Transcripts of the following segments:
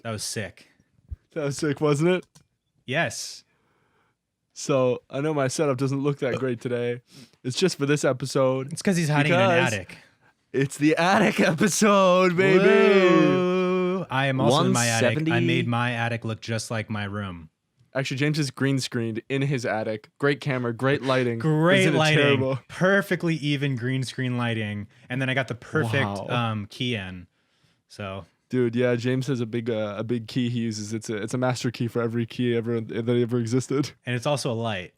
That was sick. That was sick, wasn't it? Yes. So I know my setup doesn't look that great today. It's just for this episode. It's because he's hiding in an attic. It's the attic episode, baby. Whoa. I am also in my attic. 170. I made my attic look just like my room. Actually, James is green screened in his attic. Great camera, great lighting. Great Isn't it lighting. terrible? Perfectly even green screen lighting. And then I got the perfect Wow. key in. So Dude, yeah, James has a big key he uses. It's a master key for every key that ever existed. and it's also a light.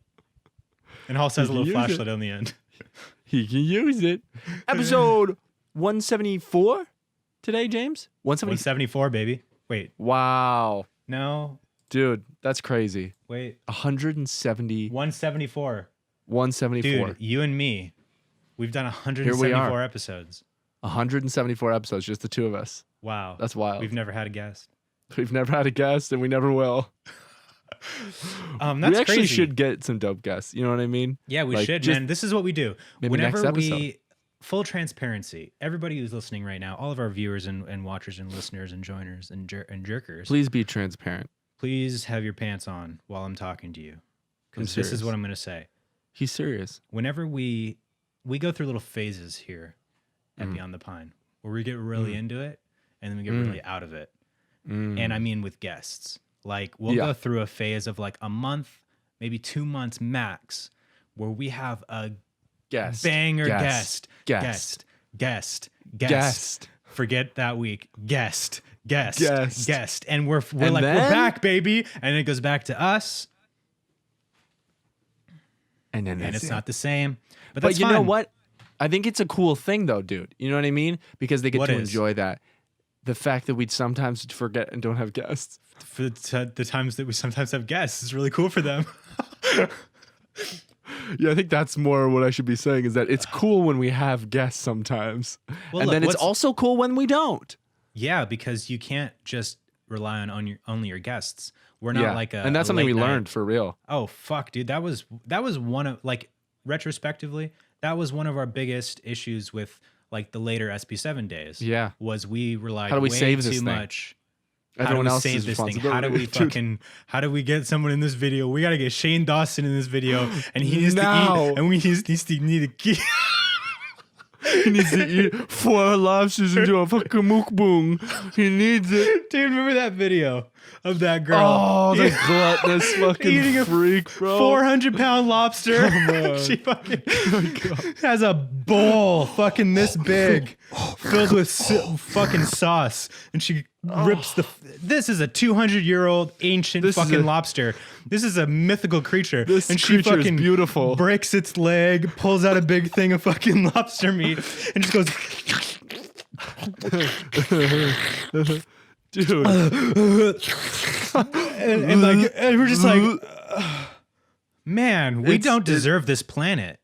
And it also has a You little can use flashlight on the end. He can use it. Episode 174 today, James? 170. 174, baby. Wait. Wow. No. Dude, that's crazy. Wait. 170. 174. 174. Dude, you and me, we've done 174 episodes. 174 episodes, just the two of us. Wow. That's wild. We've never had a guest. We've never had a guest, and we never will. That's we actually crazy. should get some dope guests. You know what I mean? Yeah, we Like, should, just man. This is what we do. maybe Whenever next episode. we, full transparency, everybody who's listening right now, all of our viewers and watchers and listeners and joiners and jerkers, Please be transparent. please have your pants on while I'm talking to you. I'm Because this is serious. what I'm going to say. He's serious. Whenever we go through little phases here at Beyond the Pine, where we get really into it and then we get really out of it. And I mean with guests. Like we'll Yeah. go through a phase of like a month, maybe 2 months max, where we have a Guest. banger Guest. guest. Guest. Forget that week. Guest. Guest. And we're And like, then- we're back, baby. And it goes back to us. And then And that's it's it. not the same. But But that's you know fine. what? I think it's a cool thing, though, dude. You know what I mean? Because they get What to is? enjoy that. The fact that we sometimes forget and don't have guests. For the times that we sometimes have guests, it's really cool for them. Yeah, I think that's more what I should be saying is that it's cool when we have guests sometimes. Well, and look, then it's what's- also cool when we don't. Yeah, because you can't just rely on only your guests. We're not like a and that's a something we late night- learned for real. Oh fuck, dude, that was one of like retrospectively, that was one of our biggest issues with like the later SB7 days. Yeah. was we relied How do we way save too this thing? much. Everyone how do we else's save this thing? How do responsibility. we how do we get someone in this video? We gotta get Shane Dawson in this video, and he needs Now. to eat, and we needs to need a key. He needs to eat 4 lobsters and do a fucking mukbang. He needs it. Dude, remember that video of that girl? Oh, the gluttonous fucking Eating a freak, bro. 400-pound lobster. on. She fucking has a bowl fucking this big filled with fucking sauce. And she rips this is a 200-year-old ancient This is fucking a- lobster. This is a mythical creature. This and she creature is fucking beautiful. breaks its leg, pulls out a big thing of fucking lobster meat, and just goes, Dude. and we're just like, man, we It's- don't deserve this planet.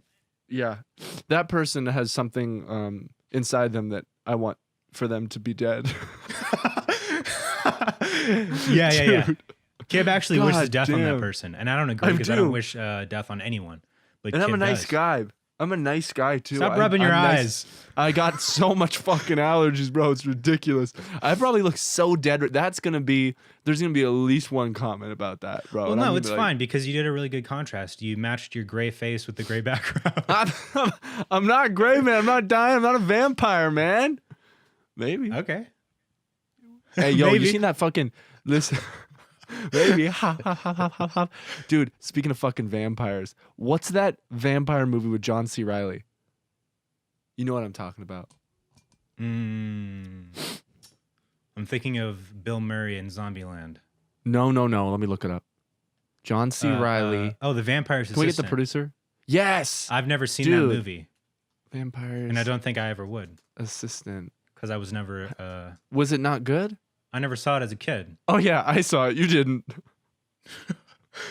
Yeah. That person has something inside them that I want for them to be dead. Yeah. Dude. Kib actually wishes God death on that damn. person, and I don't agree I because I don't do. wish death on anyone. But And I'm a Kib nice does. guy. I'm a nice guy too. Stop rubbing your I'm nice. eyes. I got so much fucking allergies, bro. It's ridiculous. I probably look so dead. There's gonna be at least one comment about that, bro. Well, And I'm no, gonna it's be like, fine because you did a really good contrast. You matched your gray face with the gray background. I'm not gray, man. I'm not dying. I'm not a vampire, man. Maybe. Okay. Hey, yo, Maybe. you seen that fucking listen? Maybe. Ha, ha, ha, ha, ha, ha. Dude, speaking of fucking vampires, what's that vampire movie with John C. Reilly? You know what I'm talking about. I'm thinking of Bill Murray in Zombieland. No. Let me look it up. John C. Reilly. Oh, the Vampire's Can we get the Assistant. producer? Yes. I've never seen Dude. that movie, Vampires. and I don't think I ever would Assistant. because I was never. Was it not good? I never saw it as a kid. Oh yeah, I saw it. You didn't.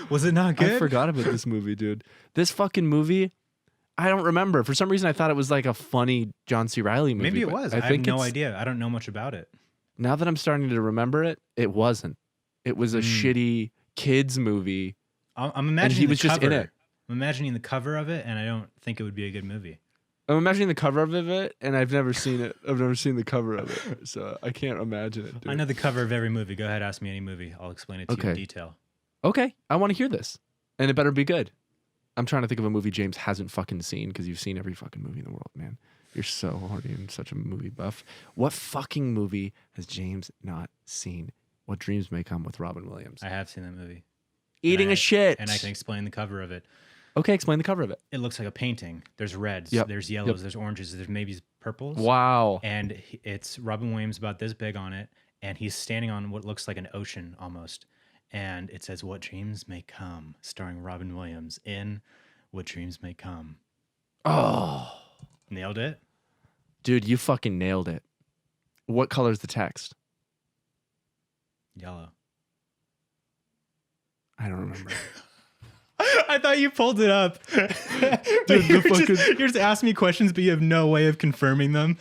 Was it not good? I forgot about this movie, dude. This fucking movie, I don't remember. For some reason, I thought it was like a funny John C. Reilly movie. Maybe it but was. I have no idea. I don't know much about it. Now that I'm starting to remember it, it wasn't. It was a shitty kids movie. I'm imagining he was the just in cover. it. I'm imagining the cover of it, and I don't think it would be a good movie. I'm imagining the cover of it, and I've never seen it. I've never seen the cover of it, so I can't imagine it. Dude. I know the cover of every movie. Go ahead, ask me any movie. I'll explain it to you in detail. Okay, I want to hear this, and it better be good. I'm trying to think of a movie James hasn't fucking seen because you've seen every fucking movie in the world, man. You're so horny and such a movie buff. What fucking movie has James not seen? What Dreams May Come with Robin Williams. I have seen that movie. Eating a shit. And I can explain the cover of it. Okay, explain the cover of it. It looks like a painting. There's reds, Yep. there's yellows, there's oranges, there's maybe purples. Wow. And it's Robin Williams about this big on it, and he's standing on what looks like an ocean almost. And it says, "What Dreams May Come," starring Robin Williams in What Dreams May Come. Oh. Nailed it? Dude, you fucking nailed it. What color is the text? Yellow. I don't remember. I thought you pulled it up. Dude, you're just asking me questions, but you have no way of confirming them.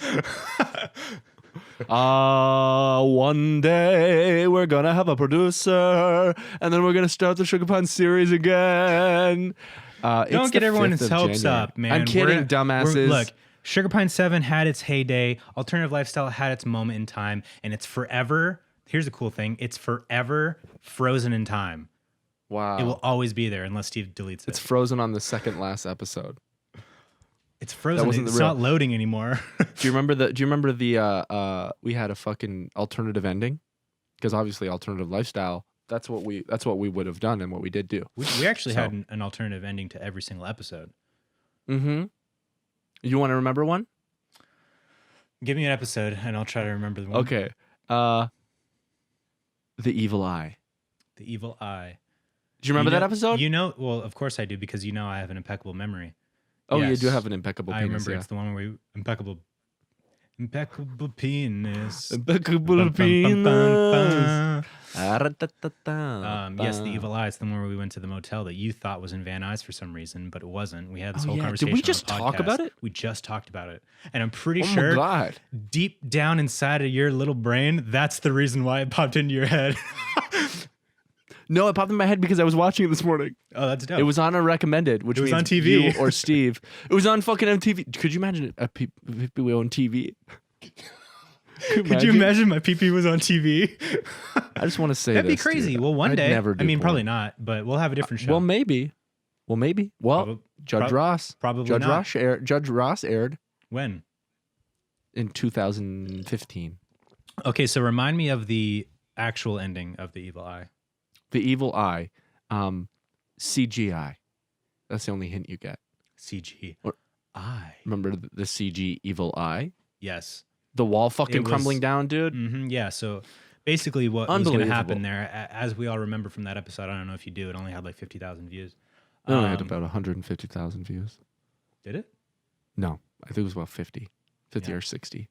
One day we're gonna have a producer, and then we're gonna start the Sugar Pine series again. Don't get everyone's hopes up, man. I'm kidding, dumbasses. Look, Sugar Pine 7 had its heyday. Alternative Lifestyle had its moment in time, and it's forever. Here's the cool thing: it's forever frozen in time. Wow. It will always be there unless Steve deletes it. It's frozen on the second last episode. It's frozen. It's not loading anymore. Do you remember the we had a fucking alternative ending? Because obviously Alternative Lifestyle, that's what we would have done and what we did do. We actually had an alternative ending to every single episode. Mm-hmm. You want to remember one? Give me an episode and I'll try to remember the one. Okay. The Evil Eye. The Evil Eye. Do you remember that episode? Well, of course I do, because I have an impeccable memory. Oh, yes. You do have an impeccable penis. I remember it's the one where impeccable penis. Impeccable penis. Yes, the Evil Eye. It's the one where we went to the motel that you thought was in Van Nuys for some reason, but it wasn't. We had this whole conversation. Did we just on the talk podcast. about it? We just talked about it. And I'm pretty sure my God. deep down inside of your little brain, that's the reason why it popped into your head. No, it popped in my head because I was watching it this morning. Oh, that's dope. It was on a recommended, which was means on TV. you or Steve. It was on fucking MTV. Could you imagine a people on TV? Could you imagine my pee-pee was on TV? I just want to say that'd be this, crazy. Dude. Well, one I'd day. never do porn. Probably not, but we'll have a different show. Well, maybe. Well, Judge Ross. Probably Judge not. Judge Ross aired When? in 2015. Okay, so remind me of the actual ending of The Evil Eye. The Evil Eye, CGI. That's the only hint you get. CG. Or- Eye. Remember the CG Evil Eye? Yes. The wall fucking crumbling down, dude. Yeah. So basically, what was going to happen there, as we all remember from that episode, I don't know if you do, it only had like 50,000 views. It only had about 150,000 views. Did it? No, I think it was about 50 or 60.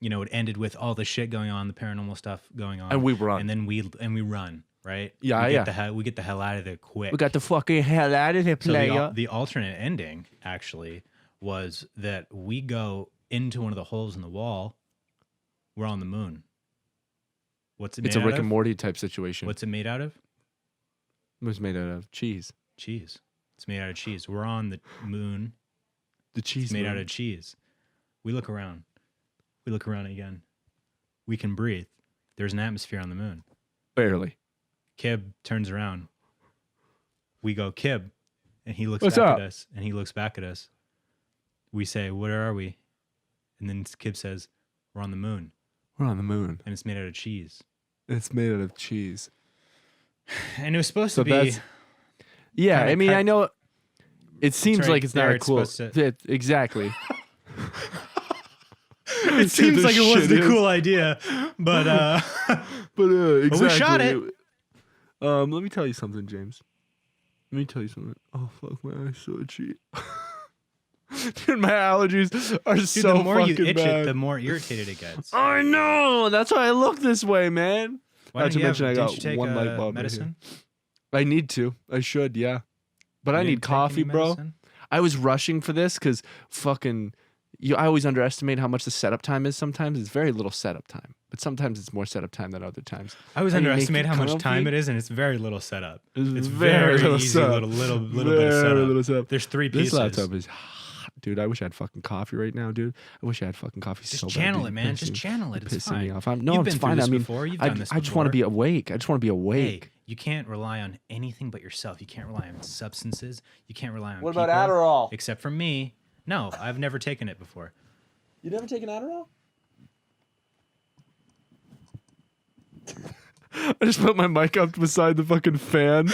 It ended with all the shit going on, the paranormal stuff going on, and we run, and then we run, right? Yeah, we get the hell out of there quick. We got the fucking hell out of there, player. So the alternate ending actually was that we go into one of the holes in the wall. We're on the moon. What's it made out of? It's a Rick and Morty type situation. What's it made out of? It was made out of cheese. Cheese. It's made out of cheese. We're on the moon. The cheese. It's made out of cheese. We look around. We look around again. We can breathe. There's an atmosphere on the moon. Barely. Kib turns around. We go, Kib. And he looks What's back up? at us. And he looks back at us. We say, where are we? And then Kib says, we're on the moon. We're on the moon. And it's made out of cheese. It's made out of cheese. And it was supposed to be... Yeah, kinda I mean, I know... It seems right like it's there, not it's cool. supposed to- Exactly. It seems like it was the cool idea, but exactly. we shot it. Let me tell you something, James. Let me tell you something. Oh fuck, my eyes so itchy. Dude, my allergies are so the more you fucking itch bad. it, the more irritated it gets. I know. That's why I look this way, man. Why Not to mention I didn't got you take one light bulb medicine? right here. I need to. I should, yeah. But You I need didn't take coffee, any bro. medicine? I was rushing for this because fucking, I always underestimate how much the setup time is. Sometimes it's very little setup time, but sometimes it's more setup time than other times. I always How you make underestimate it how much comfy. time it is, and it's very little setup. It's very very little easy, setup. little bit of Very setup. little setup. There's 3 This pieces. laptop is hot, dude. I wish I had fucking coffee right now, dude. I wish I had fucking coffee Just so bad. channel dude. it, You're man. Just pissing- channel it. you're It's pissing fine. me off. You've No, been it's through fine. this I mean, before. You've done this I just want to be before. awake. I just want to be awake. Hey, you can't rely on anything but yourself. You can't rely on substances. You can't rely on What about people, Adderall? except for me. No, I've never taken it before. You never taken Adderall? I just put my mic up beside the fucking fan.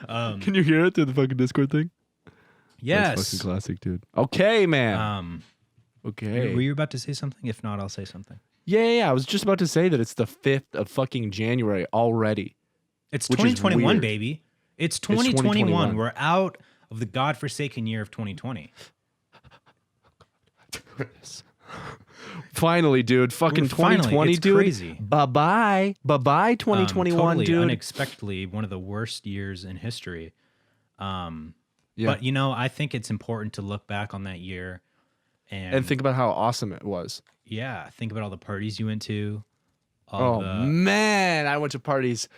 Can you hear it through the fucking Discord thing? That's Yes. fucking classic, dude. Okay, man. Um, Okay. Were you about to say something? If not, I'll say something. Yeah. I was just about to say that it's the 5th of fucking January already. It's Which is 2021, weird. baby. It's 2021. 2021. We're out of the godforsaken year of 2020. Finally, dude. Fucking Finally, 2020, it's dude. crazy. Bye-bye. Bye-bye, 2021, totally dude. unexpectedly, one of the worst years in history. Yeah. But, I think it's important to look back on that year And think about how awesome it was. yeah, think about all the parties you went to. Oh, man. I went to parties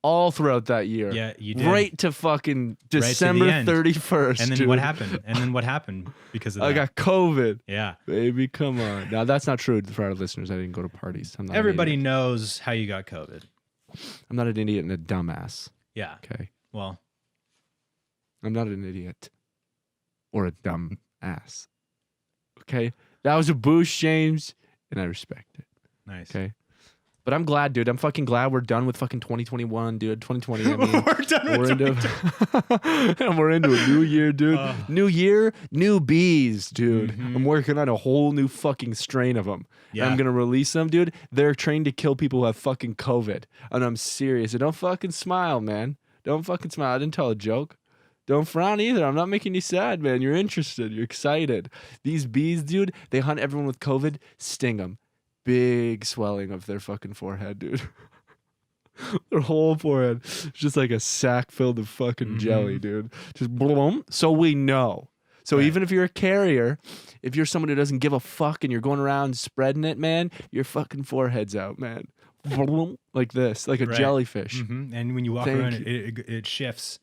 all throughout that year. Yeah, you did. Right to fucking the December end. 31st, And then dude. what happened? And then what happened because of that? I got COVID. Yeah. Baby, come on. Now, that's not true for our listeners. I didn't go to parties. I'm not an Everybody idiot. knows how you got COVID. I'm not an idiot and a dumbass. Yeah. Okay. Well, I'm not an idiot or a dumb ass. Okay. That was a boost, James, and I respect it. nice. Okay. But I'm glad, dude. I'm fucking glad we're done with fucking 2021, dude. 2020. I mean, We're done with into and we're into a new year, dude. New year, new bees, dude. Mhm. I'm working on a whole new fucking strain of them. Yeah. I'm gonna release them, dude. They're trained to kill people who have fucking COVID, and I'm serious. And don't fucking smile, man. Don't fucking smile. I didn't tell a joke. Don't frown either. I'm not making you sad, man. You're interested. You're excited. These bees, dude, they hunt everyone with COVID, sting them. Big swelling of their fucking forehead, dude. Their whole forehead is just like a sack filled with fucking jelly, dude. Just boom. So we know. So Right. even if you're a carrier, if you're someone who doesn't give a fuck and you're going around spreading it, man, your fucking forehead's out, man. Boom. Like this, like a Right. jellyfish. Mhm. And when you walk Thank around, you. it shifts.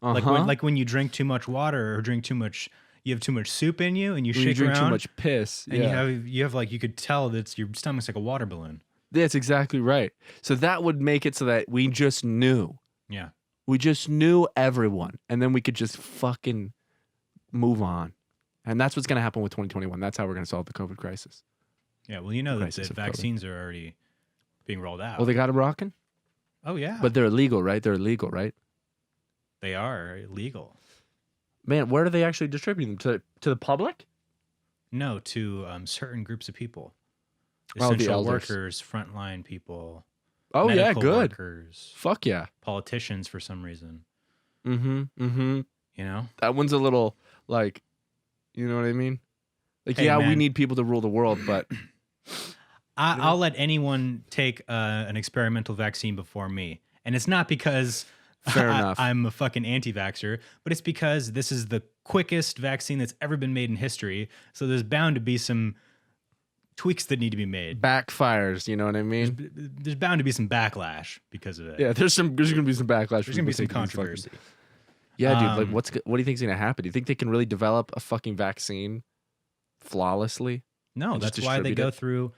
Uh-huh. Like when you drink too much water or drink too much, you have too much soup in you, and you When you shake drink around, too much piss. and you have like you could tell that your stomach's like a water balloon. That's exactly right. So that would make it so that we just knew. Yeah. We just knew everyone. And then we could just fucking move on. And that's what's going to happen with 2021. That's how we're going to solve the COVID crisis. Yeah. Well, you know that Crisis the of COVID. vaccines are already being rolled out. Well, they got it rocking? oh yeah, But they're illegal, right? They're illegal, right? they are illegal. Man, where are they actually distributing them? To the public? No, to certain groups of people, Oh, the essential elders. workers, frontline people. Oh, yeah, medical good. Workers, Fuck yeah. politicians for some reason. Mm-hmm. You know. That one's a little, like, you know what I mean? Like, Hey, yeah, we man. need people to rule the world, but I'll let anyone take an experimental vaccine before me. And it's not because Fair enough. I'm a fucking anti-vaxxer, but it's because this is the quickest vaccine that's ever been made in history. So there's bound to be some tweaks that need to be made. backfires, you know what I mean? There's bound to be some backlash because of it. Yeah, there's gonna be some backlash. There's going to be some controversy. Yeah, dude. Um, Like, what do you think's gonna happen? Do you think they can really develop a fucking vaccine flawlessly? No, and just that's why they distribute go it? through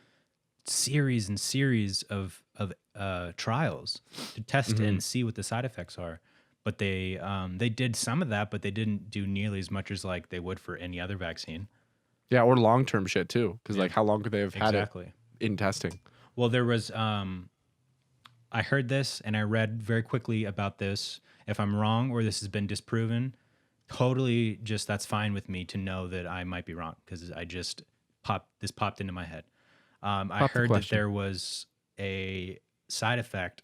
series and series of trials to test Mm-hmm. and see what the side effects are. But they did some of that, but they didn't do nearly as much as like they would for any other vaccine. Yeah, or long term shit too. Because like, how long could they have had Exactly. it in testing? Well, there was I heard this and I read very quickly about this. If I'm wrong or this has been disproven, totally just that's fine with me to know that I might be wrong because I just popped into my head. I Pop the heard that question. there was a side effect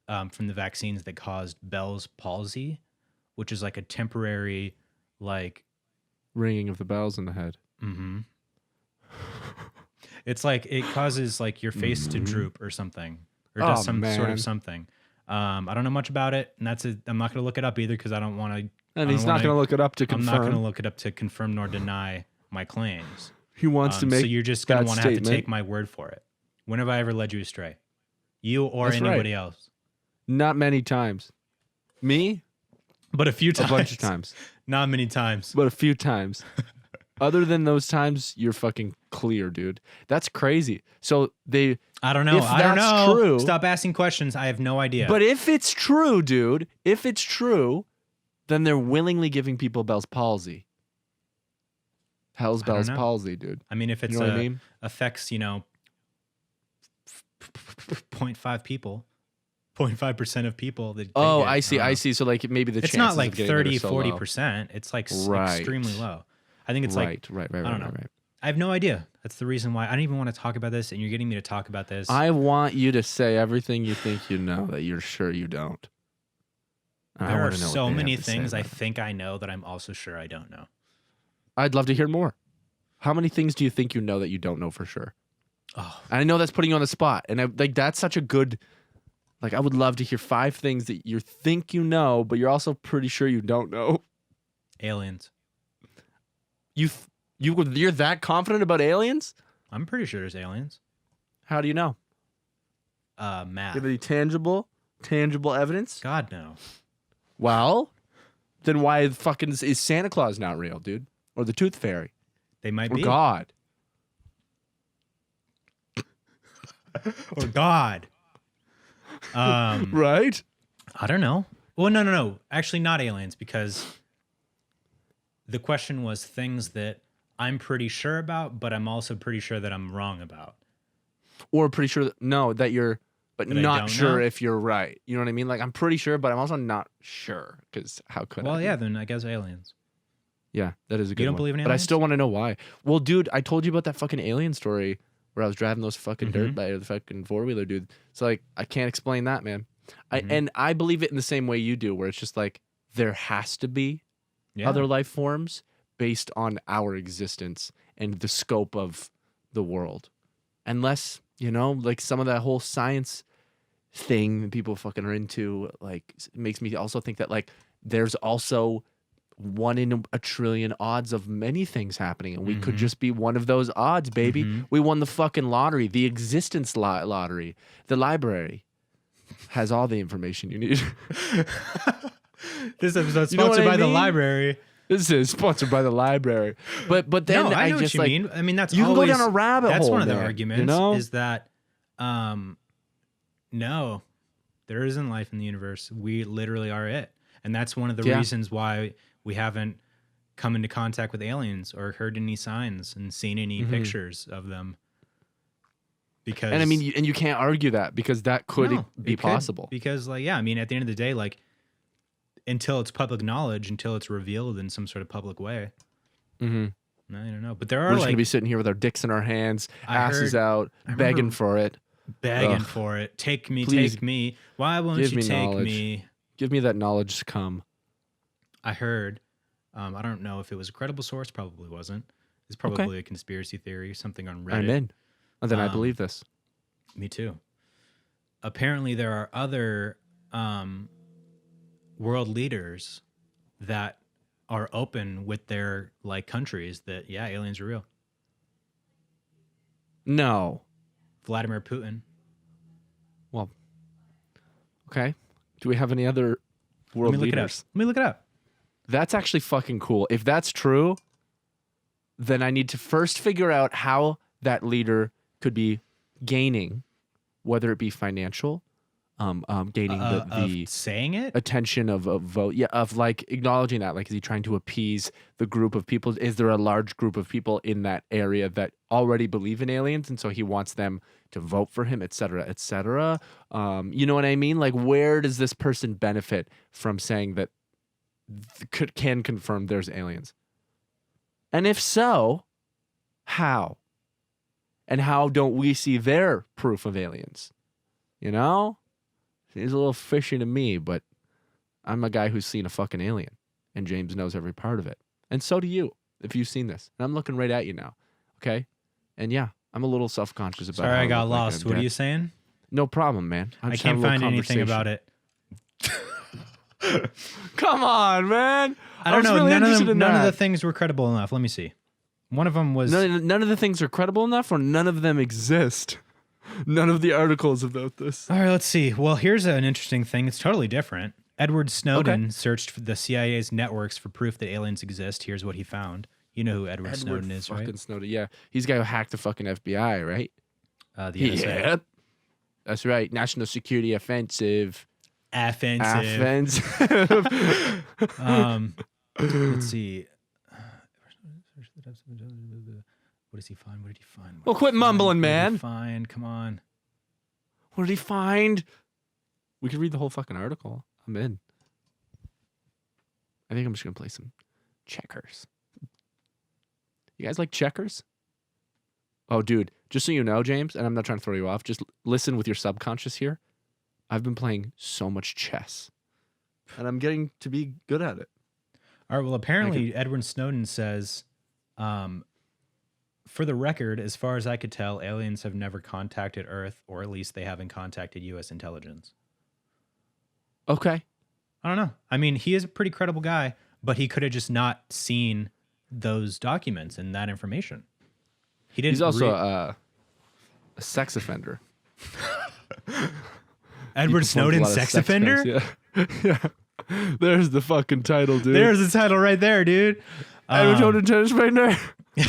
from the vaccines that caused Bell's palsy, which is like a temporary, like, Ringing of the bells in the head. it's like it causes like your face to droop or something, or does Oh, some sort man. of something. I don't know much about it, and I'm not going to look it up either because I don't want to And I he's don't not wanna- going to look it up to I'm not going to confirm. look it up to confirm nor deny my claims. He wants to make So you're just going that to want to have to statement. take my word for it. When have I ever led you astray? You or That's right. anybody else? Not many times. Me? But a few times. A bunch of times. Not many times. But a few times. Other than those times, you're fucking clear, dude. That's crazy. So they... I don't know. If I don't that's know. true- Stop asking questions. I have no idea. But if it's true, dude, if it's true, then they're willingly giving people Bell's palsy. Hell's I don't Bell's know. palsy, dude. I mean, if it's You know what I mean? affects, 0.5 people, 0.5% of people that Oh, get, I see. don't I know. see. So like maybe the It's chances not of like getting it are 30, so low. 40%. It's like Right. extremely low. I think it's like, right. I don't know. Right. I have no idea. That's the reason why I don't even want to talk about this. And you're getting me to talk about this. I want you to say everything you think you know that you're sure you don't. And I there are wanna know what so they have many to say things I about it. think I know that I'm also sure I don't know. I'd love to hear more. How many things do you think you know that you don't know for sure? Oh, And I know that's putting you on the spot, and that's such a good. Like, I would love to hear 5 things that you think you know, but you're also pretty sure you don't know. aliens. You're that confident about aliens? I'm pretty sure there's aliens. How do you know? Math. Do you have any tangible evidence? God, no. Well, then why fucking is Santa Claus not real, dude? Or the Tooth Fairy? They might Or be. God? Or God. Right? I don't know. Well, no. Actually, not aliens, because the question was things that I'm pretty sure about, but I'm also pretty sure that I'm wrong about. Or pretty sure that you're, but That I not don't sure know? if you're right. You know what I mean? Like, I'm pretty sure, but I'm also not sure, because how could I? Well, be? yeah, then I guess aliens. Yeah, that is a good don't one. believe in But I aliens? still want to know why. Well, dude, I told you about that fucking alien story where I was driving those fucking dirt Mhm. bike, or the fucking 4-wheeler, dude. So, like, I can't explain that, man. Mhm. And I believe it in the same way you do, where it's just like, there has to be Yeah. other life forms based on our existence and the scope of the world. Unless, like some of that whole science thing that people fucking are into, like, it makes me also think that, like, there's also 1 in a trillion odds of many things happening, and we could Mhm. just be one of those odds, baby. Mhm. We won the fucking lottery, the existence lottery. The library has all the information you need. This episode's You know what sponsored I by the mean? library. This is sponsored by the library. But then No, I know just what you like mean. I mean, that's you can always, go down a rabbit that's hole. one of the man, arguments you know? is that, no, there isn't life in the universe. We literally are it. And that's one of the Yeah. reasons why we haven't come into contact with aliens or heard any signs and seen any Mhm. pictures of them. Because and I mean, you can't argue that because that could No, be it could, possible. Because, like, yeah, I mean, at the end of the day, like, until it's public knowledge, until it's revealed in some sort of public way, Mm-hmm. I don't know. But there We're are just gonna like be sitting here with our dicks in our hands, I asses heard- out, I begging remember- for it. begging Ugh. for it. Take me, Please take me. Why won't give you me take knowledge. me? Give me that knowledge to come. I heard. I don't know if it was a credible source. Probably wasn't. It's probably a conspiracy theory. Something on Reddit. I'm in. And then I Um, believe this. Me too. Apparently, there are other world leaders that are open with their like countries that aliens are real. No. Vladimir Putin. Well, okay. Do we have any other world Let me look leaders? it up. Let me look it up. That's actually fucking cool. If that's true, then I need to first figure out how that leader could be gaining, whether it be financial, gaining the Of saying it. attention of a vote, of like acknowledging that, like, is he trying to appease the group of people? Is there a large group of people in that area that already believe in aliens, and so he wants them to vote for him, et cetera, et cetera? You know what I mean? Like, where does this person benefit from saying that can confirm there's aliens? And if so, how? And how don't we see their proof of aliens? You know? Seems a little fishy to me, but I'm a guy who's seen a fucking alien, and James knows every part of it. And so do you, if you've seen this. And I'm looking right at you now, okay? And yeah, I'm a little self-conscious about Sorry, how I got look like lost. I'm What are dead. you saying? No problem, man. I'm I just having can't a little find anything conversation. about it. Come on, man. I don't was know. really None interested in of the that. things were credible enough. Let me see. One of them was None of the things are credible enough, or none of them exist. None of the articles about this. All right, let's see. Well, here's an interesting thing. It's totally different. Edward Snowden searched for the CIA's networks for proof that aliens exist. Here's what he found. You know who Edward Snowden is, fucking right? Snowden. Yeah, he's the guy who hacked the fucking FBI, right? The NSA. Yep. That's right. National Security Offensive. Offensive. Let's see. What does he find? What did he find? Well, quit mumbling, man. Find. Come on. What did he find? We could read the whole fucking article. I'm in. I think I'm just gonna play some checkers. You guys like checkers? Oh, dude, just so you know, James, and I'm not trying to throw you off, just listen with your subconscious here. I've been playing so much chess, and I'm getting to be good at it. All right. Well, apparently, Edward Snowden says, for the record, as far as I could tell, aliens have never contacted Earth, or at least they haven't contacted U.S. intelligence. Okay. I don't know. I mean, he is a pretty credible guy, but he could have just not seen those documents and that information. He didn't. He's also a sex offender. Edward Snowden, sex offender? Yeah. Yeah. There's the fucking title, dude. There's the title right there, dude. Edward Snowden, sex offender. You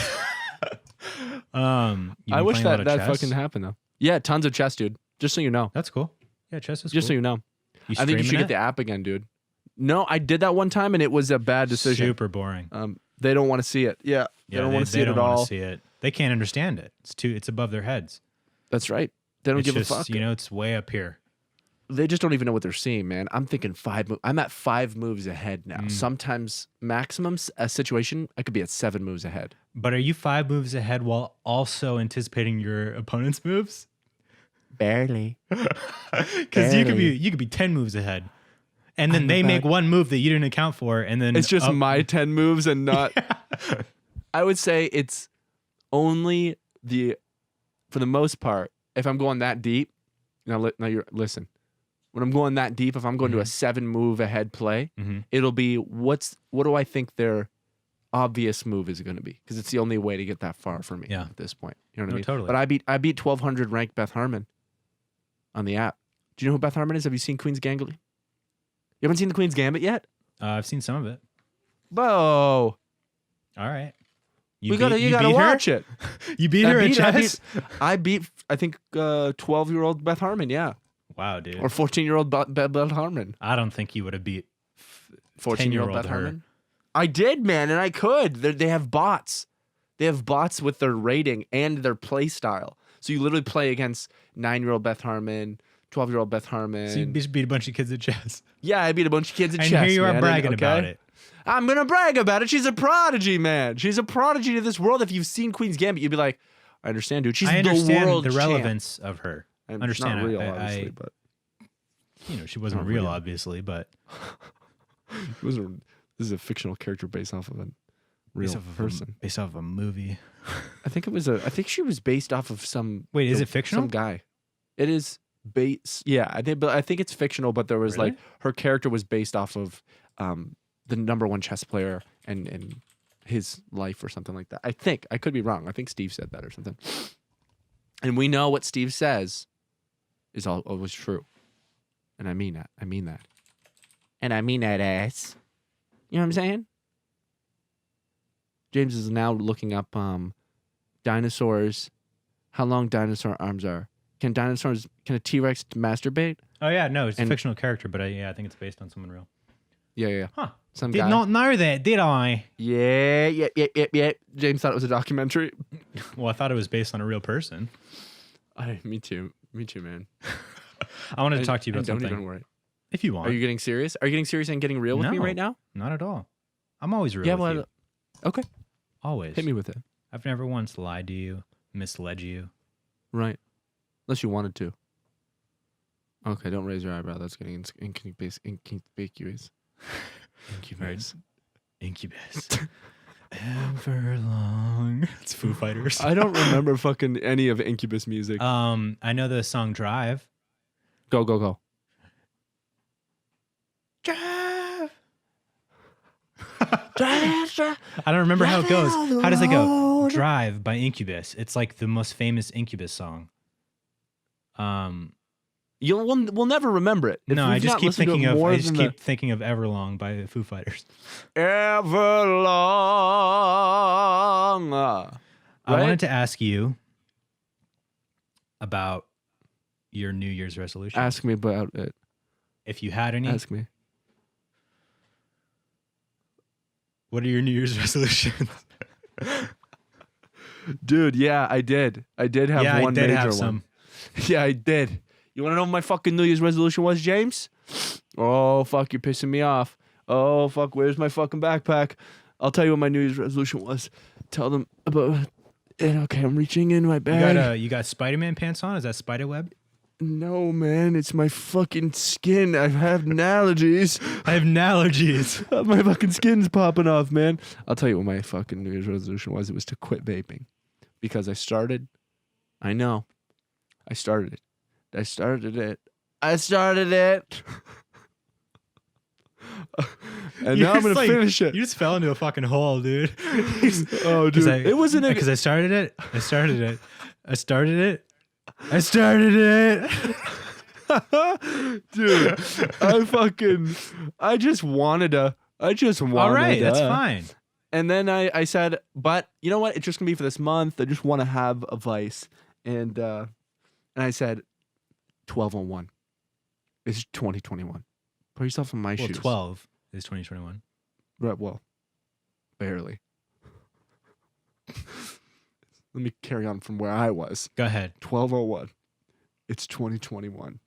I been wish playing a lot of that chess? fucking happened though. Yeah, tons of chess, dude. Just so you know. That's cool. Yeah, chess is Just cool. so you know. You I think you should streaming get the app again, dude. No, I did that one time and it was a bad decision. Super boring. They don't want to see it. Yeah, they don't want to see it at all. See it. They can't understand it. It's above their heads. That's right. They don't It's give just, a fuck. You know, it's way up here. They just don't even know what they're seeing, man. I'm thinking I'm at 5 moves ahead now. Sometimes maximum a situation, I could be at 7 moves ahead. But are you 5 moves ahead while also anticipating your opponent's moves? Barely. Because you could be 10 moves ahead, and then they make one move that you didn't account for, and then It's just my 10 moves and not. I would say it's only for the most part, if I'm going that deep. Now listen. When I'm going that deep, if I'm going to a 7 move ahead play, it'll be what do I think their obvious move is going to be? Because it's the only way to get that far for me at this point. You know what I mean? Totally. But I beat 1200 ranked Beth Harmon on the app. Do you know who Beth Harmon is? Have you seen Queen's Gambit? You haven't seen the Queen's Gambit yet? I've seen some of it. Whoa! All right. You gotta watch it. You beat her at chess? I beat I think 12-year-old Beth Harmon. Yeah. Wow, dude. Or 14-year-old Beth Harmon. I don't think you would have beat 14-year-old 10-year-old Beth her. Harmon. I did, man, and I could. They have bots. They have bots with their rating and their play style. So you literally play against 9-year-old Beth Harmon, 12-year-old Beth Harmon. So you just beat a bunch of kids at chess. Yeah, I beat a bunch of kids at And chess. here you are man, bragging okay? about it. I'm gonna brag about it. She's a prodigy, man. She's a prodigy to this world. If you've seen Queen's Gambit, you'd be like, I understand, dude. She's I understand the world the champ. relevance of her. And Understand not real, I- obviously, but You know, she wasn't Not real, real. obviously, but this is a fictional character based off of a real person. based off of a movie. I think she was based off of some. Wait, is it fictional? Some guy. It is based. Yeah, I think it's fictional, but there was Really? like her character was based off of the #1 chess player and his life or something like that. I think I could be wrong. I think Steve said that or something. And we know what Steve says is always true, and I mean that. I mean that, and I mean that ass. You know what I'm saying? James is now looking up dinosaurs, how long dinosaur arms are. Can a T-Rex masturbate? Oh yeah, no, it's a And- fictional character, but I think it's based on someone real. Yeah. Huh. Some Did guy. not know that, did I? Yeah. James thought it was a documentary. Well, I thought it was based on a real person. Me too, man. I wanted to talk to you about Don't something. even worry. If you want. Are you getting serious? Are you getting serious and getting real with me No. right now? Not at all. I'm always real Yeah, with well, you. okay. Always. Hit me with it. I've never once lied to you, misled you. Right. Unless you wanted to. Okay, don't raise your eyebrow. That's getting inconspicuous. Incubus. Incubus. Everlong. It's Foo Fighters. I don't remember fucking any of Incubus music. I know the song Drive. Go. Drive. I don't remember how it goes. How does it go? Drive by Incubus. It's like the most famous Incubus song. We'll never remember it. If No, I we've just not keep listened to thinking it of more I just than keep thinking of Everlong by the Foo Fighters. Everlong. I Right? wanted to ask you about your New Year's resolution. Ask me about it. If you had any, Ask me. what are your New Year's resolutions? Dude, yeah, I did. I did have yeah, one I did major have one. some. Yeah, I did. You want to know what my fucking New Year's resolution was, James? Oh, fuck, you're pissing me off. Oh, fuck, where's my fucking backpack? I'll tell you what my New Year's resolution was. Tell them about it. Okay, I'm reaching in my bag. You got Spider-Man pants on? Is that Spiderweb? No, man, it's my fucking skin. I have allergies. I have allergies. My fucking skin's popping off, man. I'll tell you what my fucking New Year's resolution was. It was to quit vaping. Because I started it. And now I'm going to finish it. You just fell into a fucking hole, dude. Oh, dude. It wasn't because I started it. I started it. I started it. I started it. Dude, I just wanted to. All right, that's fine. And then I said, but you know what? It's just going to be for this month. I just want to have a vice. And I said, 12/01. It's 2021. Put yourself in my Well, shoes. 12 is 2021. Right, well, barely. Let me carry on from where I was. Go ahead. 12/01. It's 2021.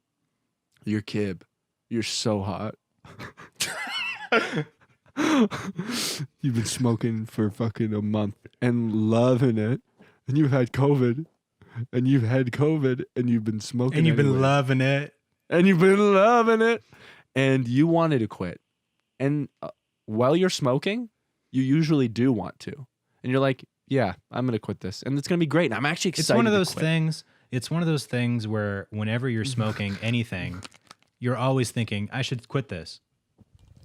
You're Kib. You're so hot. You've been smoking for fucking a month and loving it. And you've had COVID. And you've had COVID and you've been smoking. And you've been anyways. loving it. And you've been loving it. And you wanted to quit. And while you're smoking, you usually do want to. And you're like, yeah, I'm going to quit this. And it's going to be great. And I'm actually excited. It's one of to those quit. things. It's one of those things where whenever you're smoking anything, you're always thinking, I should quit this.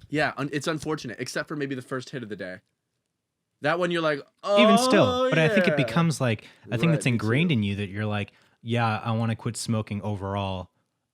Yeah, it's unfortunate, except for maybe the first hit of the day. That one you're like, oh, Even still. But I think it yeah. becomes like, I think Right, it's me ingrained too. in you that you're like, yeah, I want to quit smoking overall.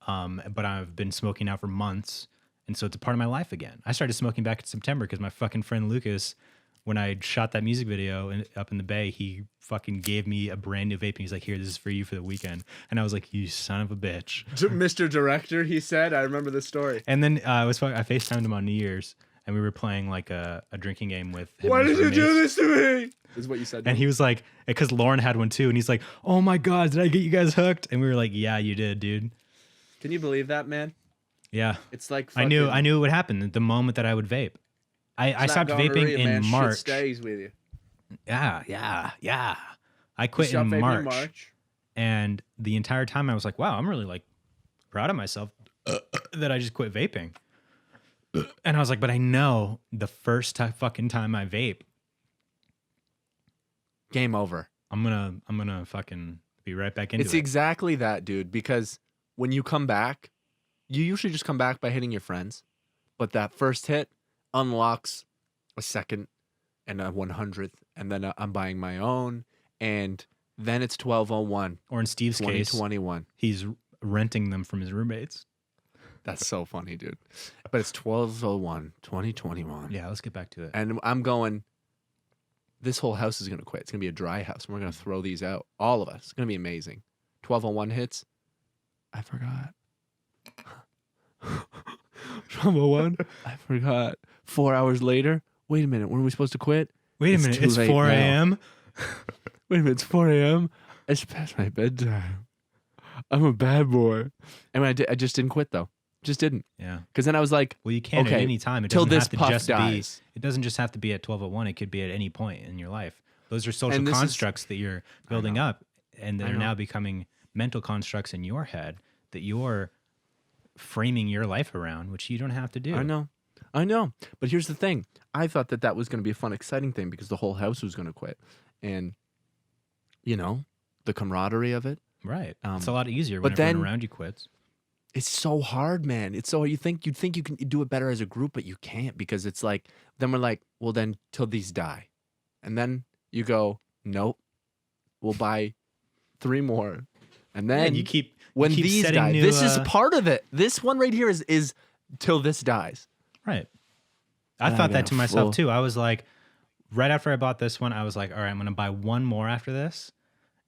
But I've been smoking now for months. And so it's a part of my life again. I started smoking back in September because my fucking friend Lucas, when I shot that music video up in the Bay, he fucking gave me a brand new vape. And he's like, here, this is for you for the weekend. And I was like, you son of a bitch. Mr. Director, he said. I remember this story. And then I FaceTimed him on New Year's and we were playing like a drinking game with him. Why and his did you do roommates. this to me? Is what you said. And he was like, because Lauren had one too. And he's like, oh my God, did I get you guys hooked? And we were like, yeah, you did, dude. Can you believe that, man? Yeah. It's like I knew it would happen the moment that I would vape. I stopped vaping in March. Shit stays with you. Yeah. I quit Stopped in vaping March. And the entire time I was like, wow, I'm really like proud of myself that I just quit vaping. And I was like, but I know the first fucking time I vape, Game over. I'm gonna fucking be right back into It's it. exactly that, dude. Because when you come back, you usually just come back by hitting your friends. But that first hit unlocks a second and a 100th. And then I'm buying my own. And then it's 12/01. Or in Steve's case, 2021. he's renting them from his roommates. That's so funny, dude. But it's 12/01, 2021. Yeah, let's get back to it. And I'm going, this whole house is going to quit. It's going to be a dry house. And we're going to throw these out. All of us. It's going to be amazing. 12/01 hits. I forgot. 12/01. I forgot. 4 hours later. Wait a minute. When are we supposed to quit? Wait a It's minute, too it's late 4 now. a.m. Wait a minute. It's 4 a.m. It's past my bedtime. I'm a bad boy. And I just didn't quit, though. Just didn't. Yeah. Because then I was like, Well, you can at okay, any time. It till doesn't this have to puff just dies. be. It doesn't just have to be at 12:01. It could be at any point in your life. Those are social And this is- constructs that you're building know. up, and I they're know. now becoming mental constructs in your head that you're framing your life around, which you don't have to do. I know. But here's the thing. I thought that was going to be a fun, exciting thing because the whole house was going to quit. And, you know, the camaraderie of it. Right. Um, It's a lot easier but when everyone then- around you quits. It's so hard, man. It's so you'd think you can do it better as a group, but you can't because it's like then we're like, well then till these die. And then you go, nope, we'll buy 3 more. And then And you keep when keep these setting die, new, this is part of it. This one right here is till this dies. right. I And I thought got that to a myself full- too. I was like, right after I bought this one, I was like, all right, I'm gonna buy one more after this,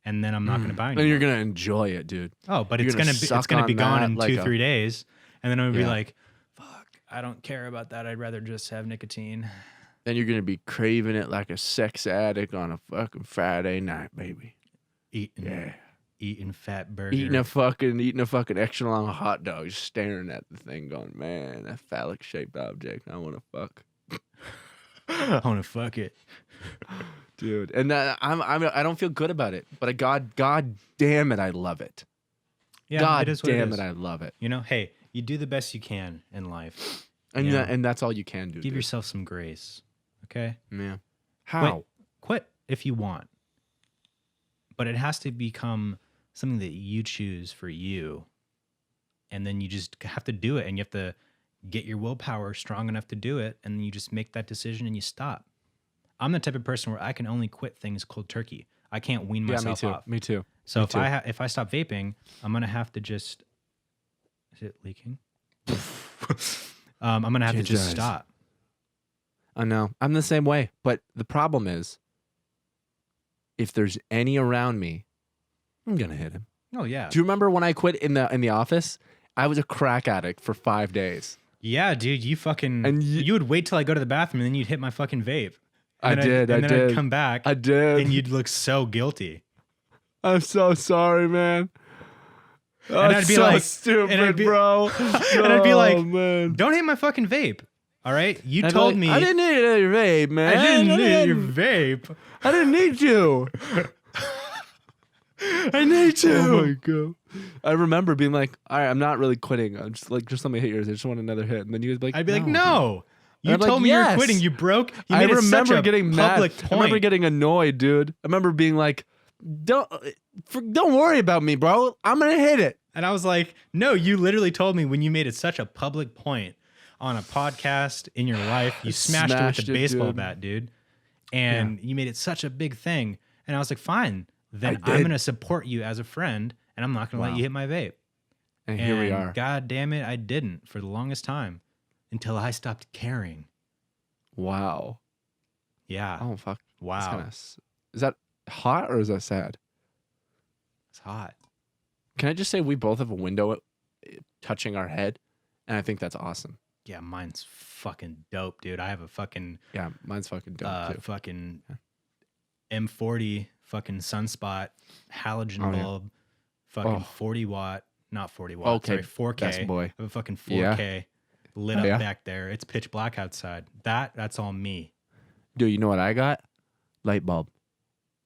and then I'm not gonna buy And anymore. you're gonna enjoy it, dude. Oh, but You're it's gonna gonna be suck it's gonna be on gone that in like 2-3 days, and then I'm gonna be Yeah. like, fuck, I don't care about that. I'd rather just have nicotine. Then you're gonna be craving it like a sex addict on a fucking Friday night, baby. Eating Yeah. eating fat burger. Eating a fucking extra long hot dog, just staring at the thing, going, man, that phallic shaped object, I want to fuck, I wanna fuck it. dude. And I don't feel good about it, but God damn it, I love it. Yeah, God it is what damn it is. it, I love it. You know, hey, you do the best you can in life. And Yeah. and that's all you can do. Give dude. yourself some grace. Okay? Yeah. How? Quit if you want. But it has to become something that you choose for you. And then you just have to do it, and you have to get your willpower strong enough to do it, and then you just make that decision and you stop. I'm the type of person where I can only quit things cold turkey. I can't wean Yeah, myself me too. off. Me too. So Me if too. if I stop vaping, I'm gonna have to just. Is it leaking? I'm gonna have to just Jesus. stop. I know. I'm the same way. But the problem is, if there's any around me, I'm gonna hit him. Oh yeah, Do you remember when I quit in the office? I was a crack addict for 5 days. yeah, dude. You fucking And you would wait till I go to the bathroom, and then you'd hit my fucking vape. I And did. And I then I'd did. come back, I did. and you'd look so guilty. I'm so sorry, man. And I'd be so like- stupid, and I'd be- bro. And I'd be like, Oh, man. Don't hit my fucking vape. All right, you I'd be told like, me I didn't need your vape, man. I didn't need your vape. I didn't need you. I need you. Oh my god! I remember being like, "All right, I'm not really quitting. I'm just like, just let me hit yours. I just want another hit." And then you guys be like, I'd be like, dude." no. You I'd be like, told me you yes. were quitting. You broke. You I made it such remember a getting public mad. point. I remember getting annoyed, dude. I remember being like, "Don't worry about me, bro. I'm gonna hit it." And I was like, no, you literally told me when you made it such a public point on a podcast in your life, you smashed it with the baseball dude. bat, dude. And you made it such a big thing. And I was like, fine, then I I'm did. going to support you as a friend, and I'm not going to let Wow. you hit my vape. And here we are. God damn it, I didn't for the longest time until I stopped caring. Wow. Yeah. Oh fuck. That's wow. kinda is that hot or is that sad? It's hot. Can I just say we both have a window touching our head, and I think that's awesome. Yeah, mine's fucking dope, dude. I have a fucking Yeah, mine's fucking dope too. fucking M40 fucking sunspot halogen Oh, yeah. bulb, fucking Oh. 40 watt, not 40 watt, Okay, sorry, 4K. best boy. I have a fucking Yeah. 4K lit Oh, up yeah? back there. It's pitch black outside. That's all me. Dude, you know what I got? Light bulb,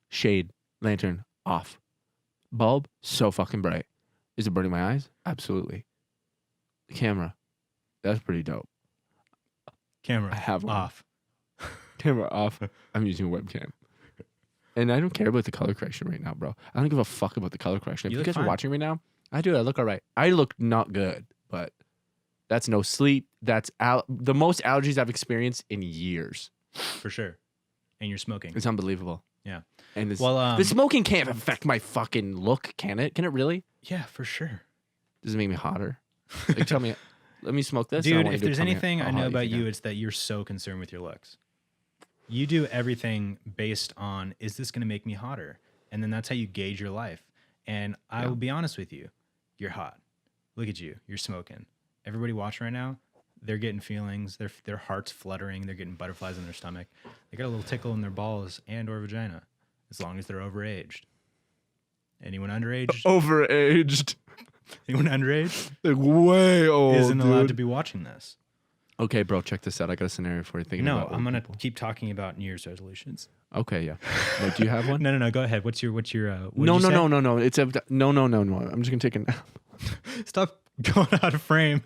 shade, lantern, off. Bulb, so fucking bright. Is it burning my eyes? Absolutely. The camera, that's pretty dope. Camera I have one. off. Camera off. I'm using a webcam. And I don't care about the color correction right now, bro. I don't give a fuck about the color correction. If You you look guys are fine. watching right now, I look all right. I look not good, but that's no sleep. That's the most allergies I've experienced in years. For sure. And you're smoking. It's unbelievable. Yeah. And this, Well, the smoking can't affect my fucking look, can it? Can it really? yeah, for sure. Does it make me hotter? Like, tell me, let me smoke this. and I Dude, want you if to there's tell me anything how I hot know you about think I you, am. it's that you're so concerned with your looks. You do everything based on, is this going to make me hotter? And then that's how you gauge your life. And I Yeah. will be honest with you, you're hot. Look at you, you're smoking. Everybody watching right now, they're getting feelings. Their heart's fluttering. They're getting butterflies in their stomach. They got a little tickle in their balls and or vagina, as long as they're overaged. Anyone underage? Overaged. Anyone underage Like way old. isn't allowed dude. to be watching this. Okay, bro, check this out. I got a scenario for you. Thinking No, about I'm old gonna people. keep talking about New Year's resolutions. Okay, yeah. No, do you have one? No. Go ahead. What's your? No. It's a no. I'm just gonna take a nap. Stop going out of frame.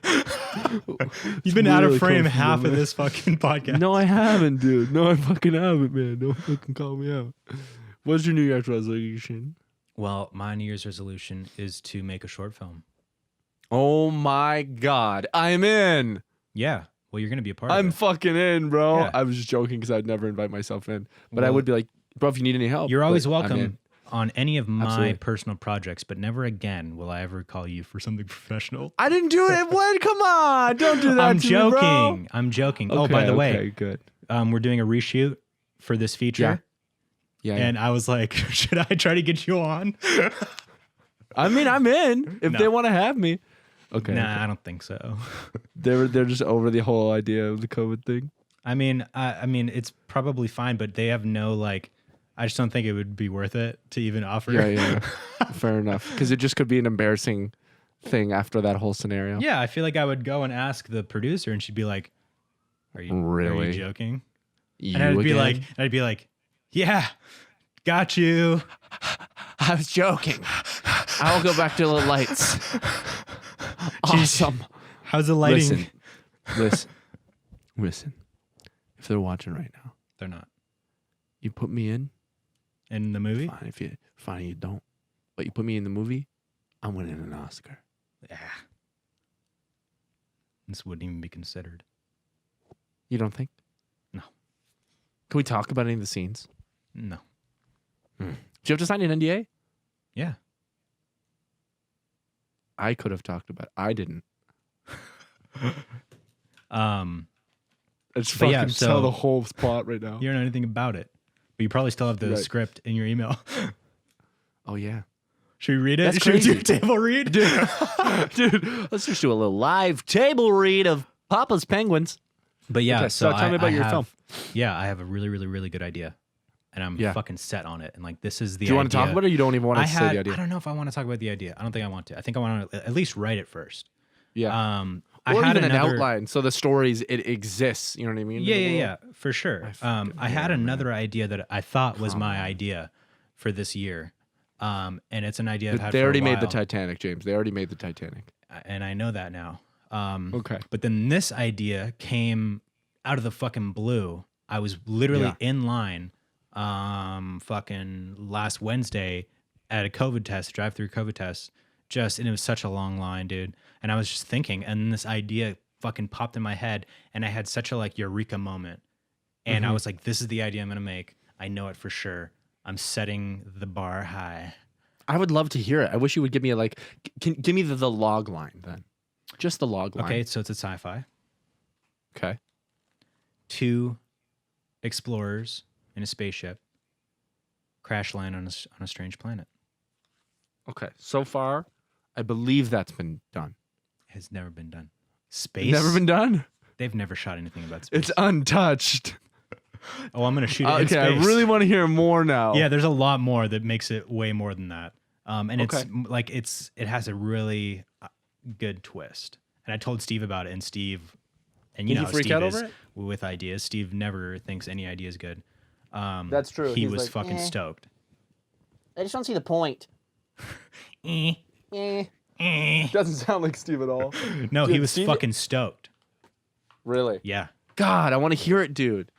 You've been out of really frame comfortable, half man. of this fucking podcast. No, I haven't, dude. No, I fucking haven't, man. Don't fucking call me out. What's your New Year's resolution? Well, my New Year's resolution is to make a short film. Oh my God. I'm in. Yeah. Well, you're gonna be a part of I'm it. fucking in, bro. Yeah. I was just joking because I'd never invite myself in. But I Well, would be like, bro, if you need any help. You're always but I'm in. welcome on any of my Absolutely. personal projects, but never again will I ever call you for something professional. I didn't do it. What? Come on. Don't do that I'm to me, bro. joking. I'm joking. Oh, by the way, Okay, good. we're doing a reshoot for this feature. Yeah. And I was like, should I try to get you on? I mean, I'm in if No. they want to have me. Okay. Nah, I don't think so. They're just over the whole idea of the COVID thing. I mean, it's probably fine, but they have no like. I just don't think it would be worth it to even offer. Yeah. Fair enough. Because it just could be an embarrassing thing after that whole scenario. Yeah, I feel like I would go and ask the producer, and she'd be like, Are you Really? joking?" You And I'd again? be like, "Yeah, got you." I was joking. I'll go back to the lights. Awesome. How's the lighting? Listen. If they're watching right now, They're not you put me in. in the movie. Fine if you don't. But you put me in the movie, I'm winning an Oscar. Yeah, this wouldn't even be considered. You don't think? No. Can we talk about any of the scenes? No. Do you have to sign an NDA? Yeah. I could have talked about it. I didn't. It's But yeah, fucking so- tell the whole plot right now. You don't know anything about it, but you probably still have the Right. script in your email. Oh yeah. Should we read it? That's Should we do a crazy. table read? Dude, let's just do a little live table read of Papa's Penguins. But yeah, Okay, so tell me about I your have, film. Yeah, I have a really, really, really good idea, and I'm Yeah. fucking set on it. And like, this is the. Do you want to talk about it or you don't even want to say the I idea? don't know if I want to talk about the idea. I don't think I want to. I think I want to at least write it first. Yeah. I Or had even an another, outline. So the stories, it exists. You know what I mean? Yeah, In the yeah, world? yeah, for sure. fucking I had hate it, man. another idea that I thought was Come my on. idea for this year, and it's an idea I've had They for already a made the while, Titanic, James. They already made the Titanic. and I know that now. Okay. But then this idea came out of the fucking blue. I was literally Yeah. in line fucking last Wednesday at a COVID test, drive-through COVID test, and it was such a long line, dude. And I was just thinking, and this idea fucking popped in my head, and I had such a like eureka moment. And I was like, this is the idea I'm gonna make. I know it for sure. I'm setting the bar high. I would love to hear it. I wish you would give me give me the log line then. Just the log line. Okay, so it's a sci-fi. Okay. 2 explorers in a spaceship crash land on a strange planet. Okay. So far, I believe that's been done. It has never been done. Space? Never been done? They've never shot anything about space. It's untouched. Oh, I'm gonna shoot it in Okay, I space. really want to hear more now. Yeah, there's a lot more that makes it way more than that. And it's Okay. like it has a really good twist. And I told Steve about it, and Steve, and you Did know, he freak Steve out is over it? with ideas. Steve never thinks any idea is good. That's true. He He's was like, fucking "Eh." stoked. I just don't see the point. Eh, Eh. eh. Doesn't sound like Steve at all. No, he Dude, was Steve- fucking stoked. Really? Yeah. God, I want to hear it, dude.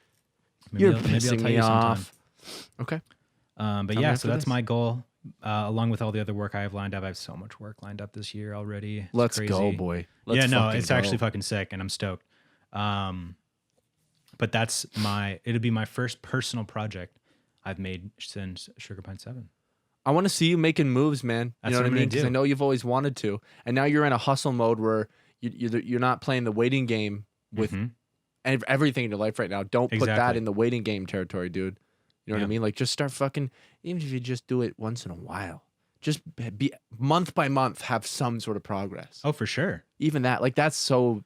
Maybe You're I'll tell pissing you me sometime. off. Okay. But Tell me yeah, after so that's this. my goal. Along with all the other work I have lined up, I have so much work lined up this year already. It's Let's crazy. go, boy. Let's Yeah, no, fucking it's go. actually fucking sick, and I'm stoked. But it'll be my first personal project I've made since Sugar Pine 7. I want to see you making moves, man. That's You know what what I I'm mean? gonna Because do. I know you've always wanted to, and now you're in a hustle mode where you're not playing the waiting game with Mhm. everything in your life right now. Don't put that Exactly. in the waiting game territory, dude. You know what Yeah. I mean? Like, just start fucking. Even if you just do it once in a while, just be month by month, have some sort of progress. Oh, for sure. Even that, like, that's so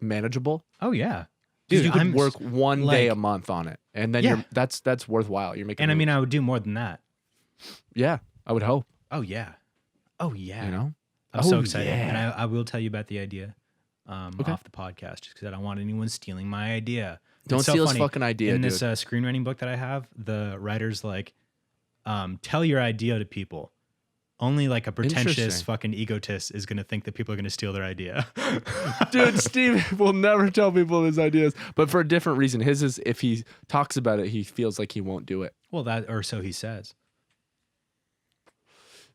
manageable. Oh yeah, Dude, dude. you could I'm work one day a like- month on it, and then Yeah. that's worthwhile. You're making. and I mean, moves. I would do more than that. Yeah, I would hope. Oh yeah. Oh yeah. You know. I'm so Oh, excited, and yeah. I will tell you about the idea Okay. off the podcast, just because I don't want anyone stealing my idea. Don't It's so steal his funny. fucking idea, In dude. this screenwriting book that I have, the writer's like, tell your idea to people. Only like a pretentious Interesting. fucking egotist is gonna think that people are gonna steal their idea. Dude, Steve will never tell people his ideas, but for a different reason. His is if he talks about it, he feels like he won't do it. Well, that or so he says.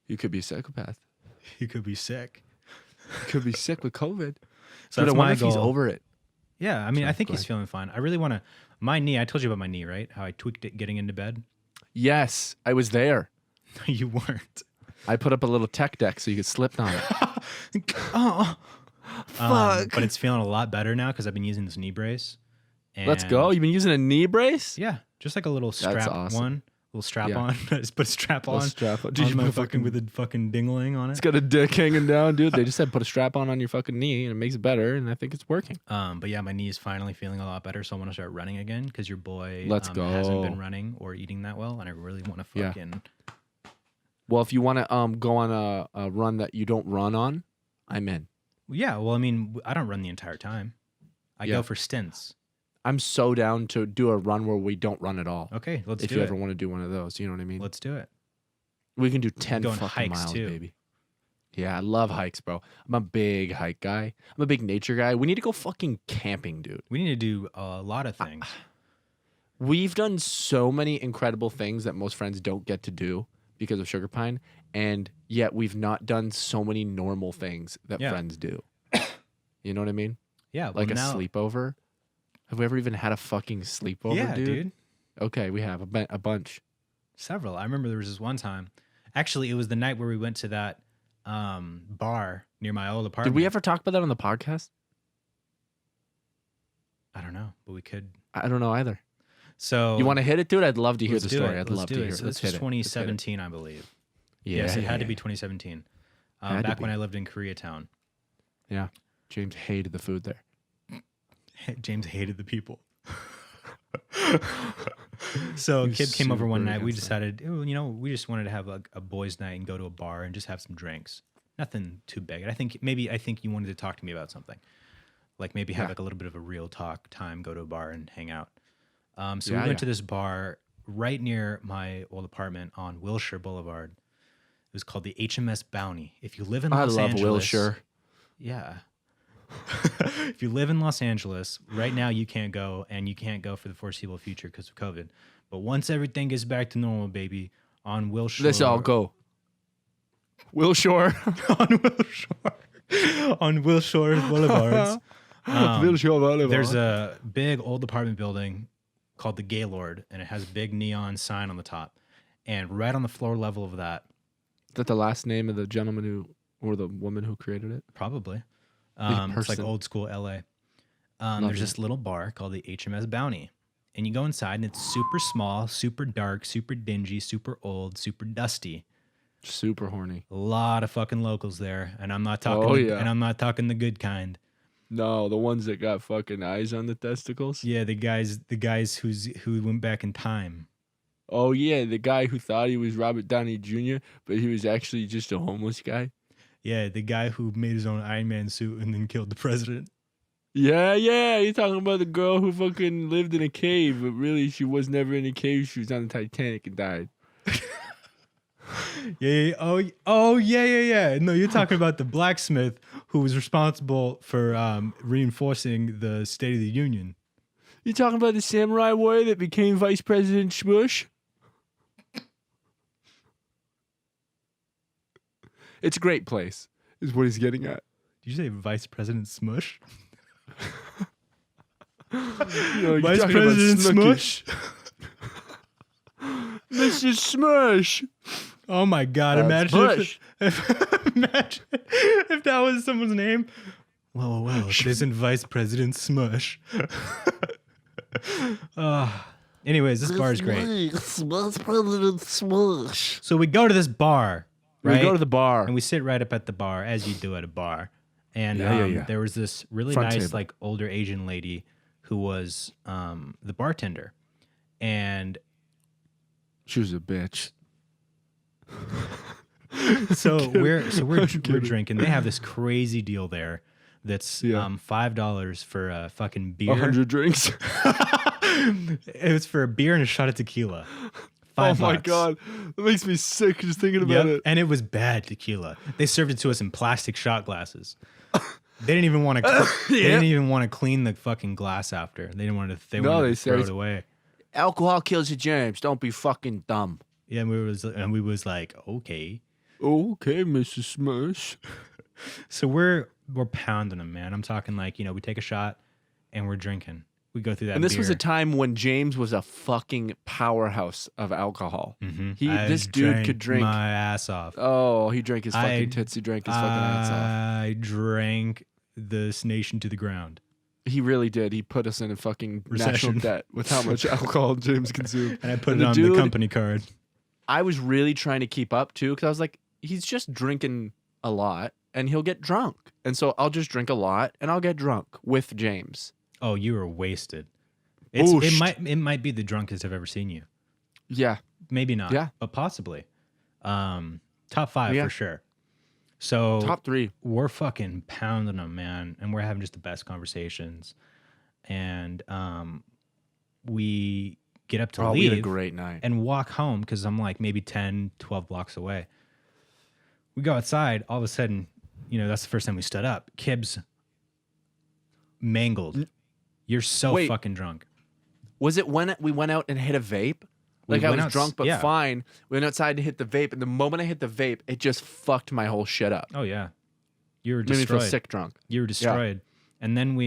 You could be a psychopath. He could be sick. could be sick with COVID. So Dude, that's I wonder my if he's goal. over it. Yeah, I mean, I Sorry, think go he's ahead. feeling fine. I really want to. My knee. I told you about my knee, right? How I tweaked it getting into bed. Yes, I was there. You weren't. I put up a little tech deck so you could slip on it. Oh, Fuck. but it's feeling a lot better now because I've been using this knee brace. Let's And- go. You've been using a knee brace? Yeah, just like a little strap awesome. one, little strap Yeah. on. Just put a strap on. Strap on. Did you put my a fucking with a fucking dingling on It's it? got a dick hanging down, dude. They just said put a strap on your fucking knee and it makes it better, and I think it's working. But yeah, my knee is finally feeling a lot better, so I want to start running again because your boy Let's hasn't been go. running or eating that well, and I really want to Yeah. fucking. Well, if you want to go on a run that you don't run on, I'm in. Yeah, well, I mean, I don't run the entire time. I Yeah. go for stints. I'm so down to do a run where we don't run at all. Okay, let's if do you it. ever want to do one of those, you know what I mean? Let's do it. We can do 10 go on fucking hikes, miles, too. baby. Yeah, I love hikes, bro. I'm a big hike guy. I'm a big nature guy. We need to go fucking camping, dude. We need to do a lot of things. We've done so many incredible things that most friends don't get to do because of Sugar Pine, and yet we've not done so many normal things that Yeah. friends do. You know what I mean? Yeah, well, Like a now, sleepover. Have we ever even had a fucking sleepover, Yeah, dude. Okay, we have a bunch. Several. I remember there was this one time. Actually, it was the night where we went to that bar near my old apartment. Did we ever talk about that on the podcast? I don't know, but we could. I don't know either. So You want to hit it, dude? I'd love to hear let's the do story. it. I'd Let's love do to it. hear So it. Let's this was hit it. Let's hit it. 2017, I believe. Yeah, Yes, it had to yeah. be 2017. Had to Back be. when I lived in Koreatown. Yeah. James hated the food there. James hated the people. So a He was kid came over one super night. We against decided, "Oh, you know, we just wanted to have a boys' night and go to a bar and just have some drinks. Nothing too big. I think you wanted to talk to me about something, like maybe have Yeah. like a little bit of a real talk time, go to a bar and hang out. So Yeah, we went yeah. to this bar right near my old apartment on Wilshire Boulevard. It was called the HMS Bounty. If you live in I Los love Angeles, Wilshire. yeah. If you live in Los Angeles, right now you can't go, and you can't go for the foreseeable future because of COVID. But once everything gets back to normal, baby, on Wilshire. Let's all go. Wilshire. on Wilshire. On Wilshire Boulevards. There's a big old apartment building called the Gaylord, and it has a big neon sign on the top. And right on the floor level of that, Is that the last name of the gentleman who, or the woman who created it? probably, it's like person. old school LA. There's Lovely. this little bar called the HMS Bounty. And you go inside, and it's super small, super dark, super dingy, super old, super dusty. Super horny. A lot of fucking locals there, and I'm not talking. Oh, the, yeah. And I'm not talking the good kind. No, the ones that got fucking eyes on the testicles. Yeah, the guys who went back in time. Oh yeah, the guy who thought he was Robert Downey Jr., but he was actually just a homeless guy. Yeah, the guy who made his own Iron Man suit and then killed the president. Yeah, you're talking about the girl who fucking lived in a cave, but really she was never in a cave. She was on the Titanic and died. Yeah. Yeah. No, you're talking about the blacksmith who was responsible for reinforcing the State of the Union. You talking about the samurai warrior that became Vice President Smush? It's a great place, is what he's getting at. Did you say Vice President Smush? You know, you're Vice talking about President Snooki. Smush? Mr. Smush. Oh my God! That's Imagine Bush. imagine if that was someone's name. Whoa! It isn't Vice President Smush. Anyways, this bar is great. Smush, President Smush. So we go to this bar, right? We go to the bar. and we sit right up at the bar, as you do at a bar. And Yeah. there was this really Front nice, table. like older Asian lady who was the bartender, and She was a bitch. so we're kidding. drinking. They have this crazy deal there. That's Yeah. $5 for a fucking beer. 100 drinks. It was for a beer and a shot of tequila. Oh $5. my god, that makes me sick just thinking Yep. about it. And it was bad tequila. They served it to us in plastic shot glasses. They didn't even want to. They didn't even want to clean the fucking glass after. They didn't want to. They No, wanted they to throw said- it away. Alcohol kills the germs. Don't be fucking dumb. Yeah, and we was like, okay. Okay, Mrs. Smush. So we're pounding them, man. I'm talking like, we take a shot and we're drinking. We go through that. And this was a beer. time when James was a fucking powerhouse of alcohol. Mhm. This dude could drink my ass off. Oh, he drank his fucking tits. He drank his fucking ass off. I drank this nation to the ground. He really did. He put us in a fucking national Recession. debt with how much alcohol James consumed. And I put And it the on dude- the company card. I was really trying to keep up too because I was like, he's just drinking a lot and he'll get drunk. And so I'll just drink a lot and I'll get drunk with James. Oh, you were wasted. Booshed. It might be the drunkest I've ever seen you. Yeah. Maybe not. Yeah. But possibly. Top 5 Yeah. for sure. So Top 3. we're fucking pounding them, man, and we're having just the best conversations. And we get up to Oh, we had a leave great night. and walk home because I'm like maybe 10, 12 blocks away. We go outside. All of a sudden, that's the first time we stood up. Kibbs mangled. You're so Wait. fucking drunk. Was it when we went out and hit a vape? Like I went was outs- drunk but yeah. fine. We went outside to hit the vape, and the moment I hit the vape, it just fucked my whole shit up. Oh yeah, you were Made me destroyed. feel sick drunk. You were destroyed. And then we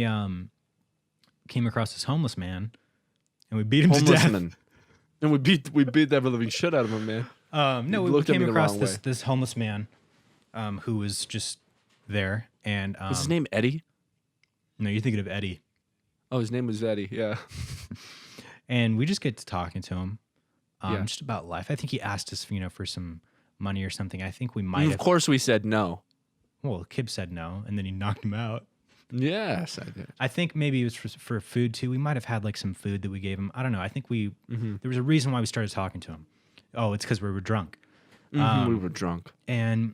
came across this homeless man, and we beat him to Homeless death. man. And we beat the ever living shit out of him, man. No, You we looked at came me the across wrong this way. this homeless man, who was just there. And Was his name Eddie? No, you're thinking of Eddie. Oh, his name was Eddie. Yeah. And we just get to talking to him, Yeah. just about life. I think he asked us, for some money or something. I think we might And have. of course, we said no. Well, Kib said no, and then he knocked him out. Yes, I did. I think maybe it was for food too. We might have had like some food that we gave him. I don't know. I think there was a reason why we started talking to him. Oh, it's because we were drunk. We were drunk. And,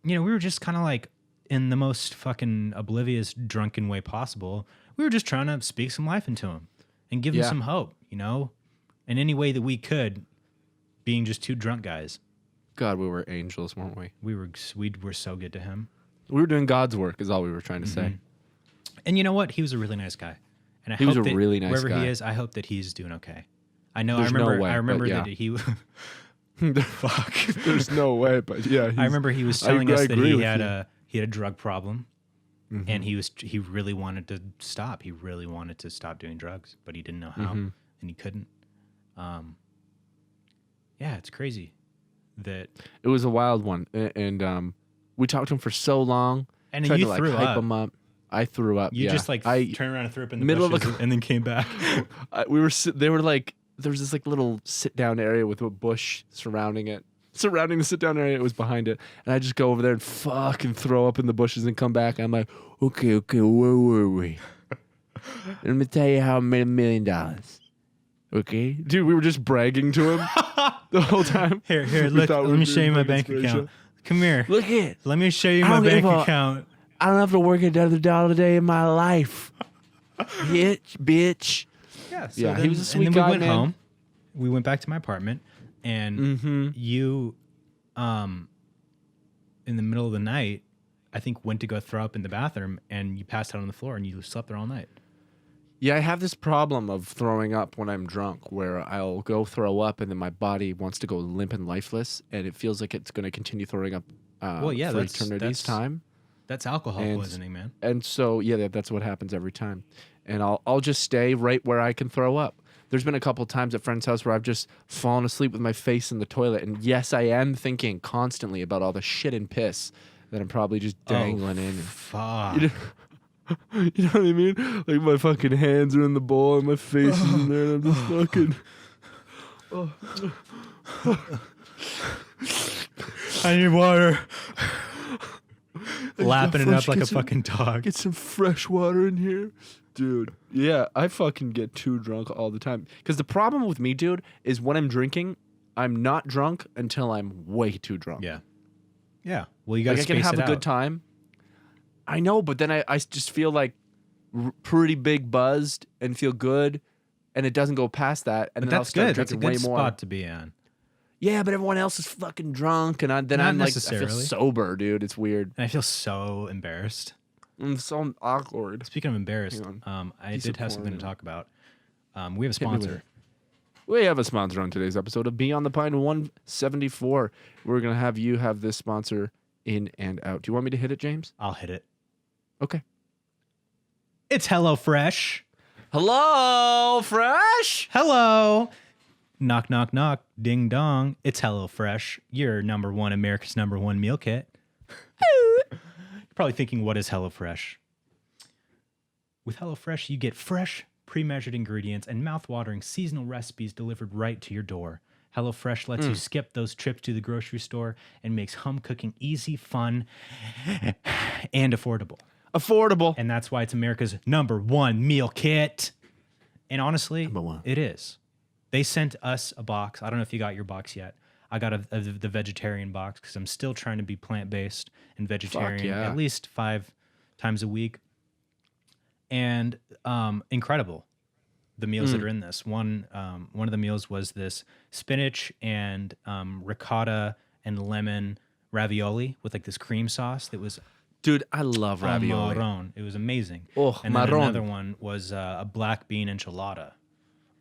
we were just kind of like in the most fucking oblivious, drunken way possible. We were just trying to speak some life into him and give him Yeah. some hope, in any way that we could, being just two drunk guys. God, we were angels, weren't we? We were so good to him. We were doing God's work, is all we were trying to say. And you know what? He was a really nice guy. And I He hope was a that really nice wherever guy. he is, I hope that he's doing okay. I know. There's no way, I remember but yeah. that he. Fuck. There's no way, but yeah. I remember he was I telling us that agree he with had you. a drug problem, and he really wanted to stop. He really wanted to stop doing drugs, but he didn't know how, and he couldn't. Yeah, it's crazy that. It was a wild one, and we talked to him for so long. And tried you to like threw hype up. him up. I threw up. You yeah. just like I turned around and threw up in the middle of bushes the- and then came back. we were. They were like. There was this like little sit down area with a bush surrounding it. Surrounding the sit down area, it was behind it, and I just go over there and fucking throw up in the bushes and come back. I'm like, okay, where were we? Let me tell you how I made $1 million. Okay, dude, we were just bragging to him the whole time. Here, We look. thought we Let were me being show you my fucking bank inspirational. account. Come here. Look at. Let me show you I my don't bank give a- account. I don't have to work another dollar a day in my life. Bitch. Yeah, Yeah, he was a sweet and then guy, we went man. home. We went back to my apartment, and you, in the middle of the night, I think went to go throw up in the bathroom, and you passed out on the floor, and you slept there all night. Yeah, I have this problem of throwing up when I'm drunk, where I'll go throw up and then my body wants to go limp and lifeless, and it feels like it's going to continue throwing up Well, yeah, for that's- eternity's that's- time. That's alcohol And- poisoning, man. And so, yeah, that's what happens every time. And I'll just stay right where I can throw up. There's been a couple times at friends' house where I've just fallen asleep with my face in the toilet, and yes, I am thinking constantly about all the shit and piss that I'm probably just dangling in. Fuck. You know what I mean? Like my fucking hands are in the bowl and my face is in there, and I'm just fucking. I need water. Lapping it up fresh like a kitchen. fucking dog. Get some fresh water in here, dude. Yeah, I fucking get too drunk all the time. Because the problem with me, dude, is when I'm drinking, I'm not drunk until I'm way too drunk. Yeah. Yeah. Well, you got to Like I can space have it a good out. time. I know, but then I just feel like pretty big buzzed and feel good, and it doesn't go past that. And But then I'll that's start good. That's a drinking good way more. spot to be on. Yeah, but everyone else is fucking drunk, and then Not I'm like, I necessarily. feel sober, dude. It's weird. And I feel so embarrassed. I'm so awkward. Speaking of embarrassed, Hang I Piece did of have something to porn. talk about. We have a Hit me with sponsor. We have a sponsor on today's episode of Beyond the Pine 174. We're gonna have you have this sponsor in and out. Do you want me to hit it, James? I'll hit it. Okay. It's HelloFresh. Hello, Fresh. Hello. Knock, knock, knock. Ding dong. It's HelloFresh, your America's number one meal kit. You're probably thinking, what is HelloFresh? With HelloFresh, you get fresh, pre-measured ingredients and mouth-watering seasonal recipes delivered right to your door. HelloFresh lets you skip those trips to the grocery store and makes home cooking easy, fun, and affordable. Affordable. And that's why it's America's number one meal kit. And honestly, Number one. it is. They sent us a box. I don't know if you got your box yet. I got the vegetarian box because I'm still trying to be plant-based and vegetarian yeah. at least 5 times a week. And incredible, the meals that are in this. One of the meals was this spinach and ricotta and lemon ravioli with like this cream sauce that was Dude, I love ravioli. marron. It was amazing. Oh, and then marron. another one was a black bean enchilada.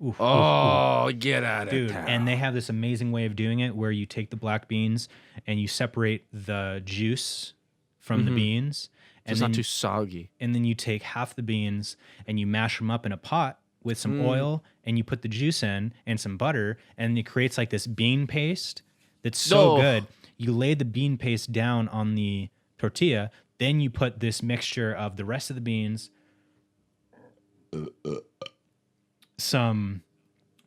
Oof, Oh, get out of dude. town. And they have this amazing way of doing it where you take the black beans and you separate the juice from the beans. So it's not too soggy. And then you take half the beans and you mash them up in a pot with some oil and you put the juice in and some butter and it creates like this bean paste that's so Oh. good. You lay the bean paste down on the tortilla, then you put this mixture of the rest of the beans, some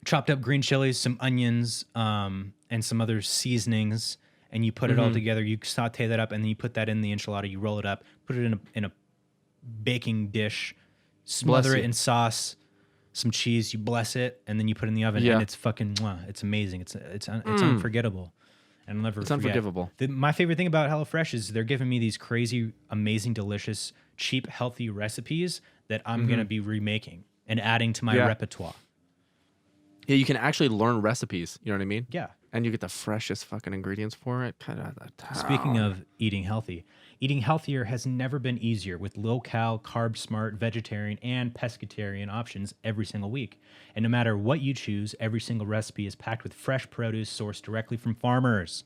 chopped up green chilies, some onions, and some other seasonings, and you put it all together. You saute that up, and then you put that in the enchilada. You roll it up, put it in a baking dish, smother Bless it you. in sauce, some cheese. You bless it, and then you put it in the oven, Yeah. and it's fucking mwah, it's amazing. It's unforgettable, and I'll never It's forget. unforgivable. My favorite thing about HelloFresh is they're giving me these crazy, amazing, delicious, cheap, healthy recipes that I'm gonna be remaking and adding to my Yeah. repertoire. Yeah, you can actually learn recipes. You know what I mean? Yeah. And you get the freshest fucking ingredients for it. Speaking of eating healthy, eating healthier has never been easier with low-cal, carb-smart, vegetarian, and pescatarian options every single week. And no matter what you choose, every single recipe is packed with fresh produce sourced directly from farmers.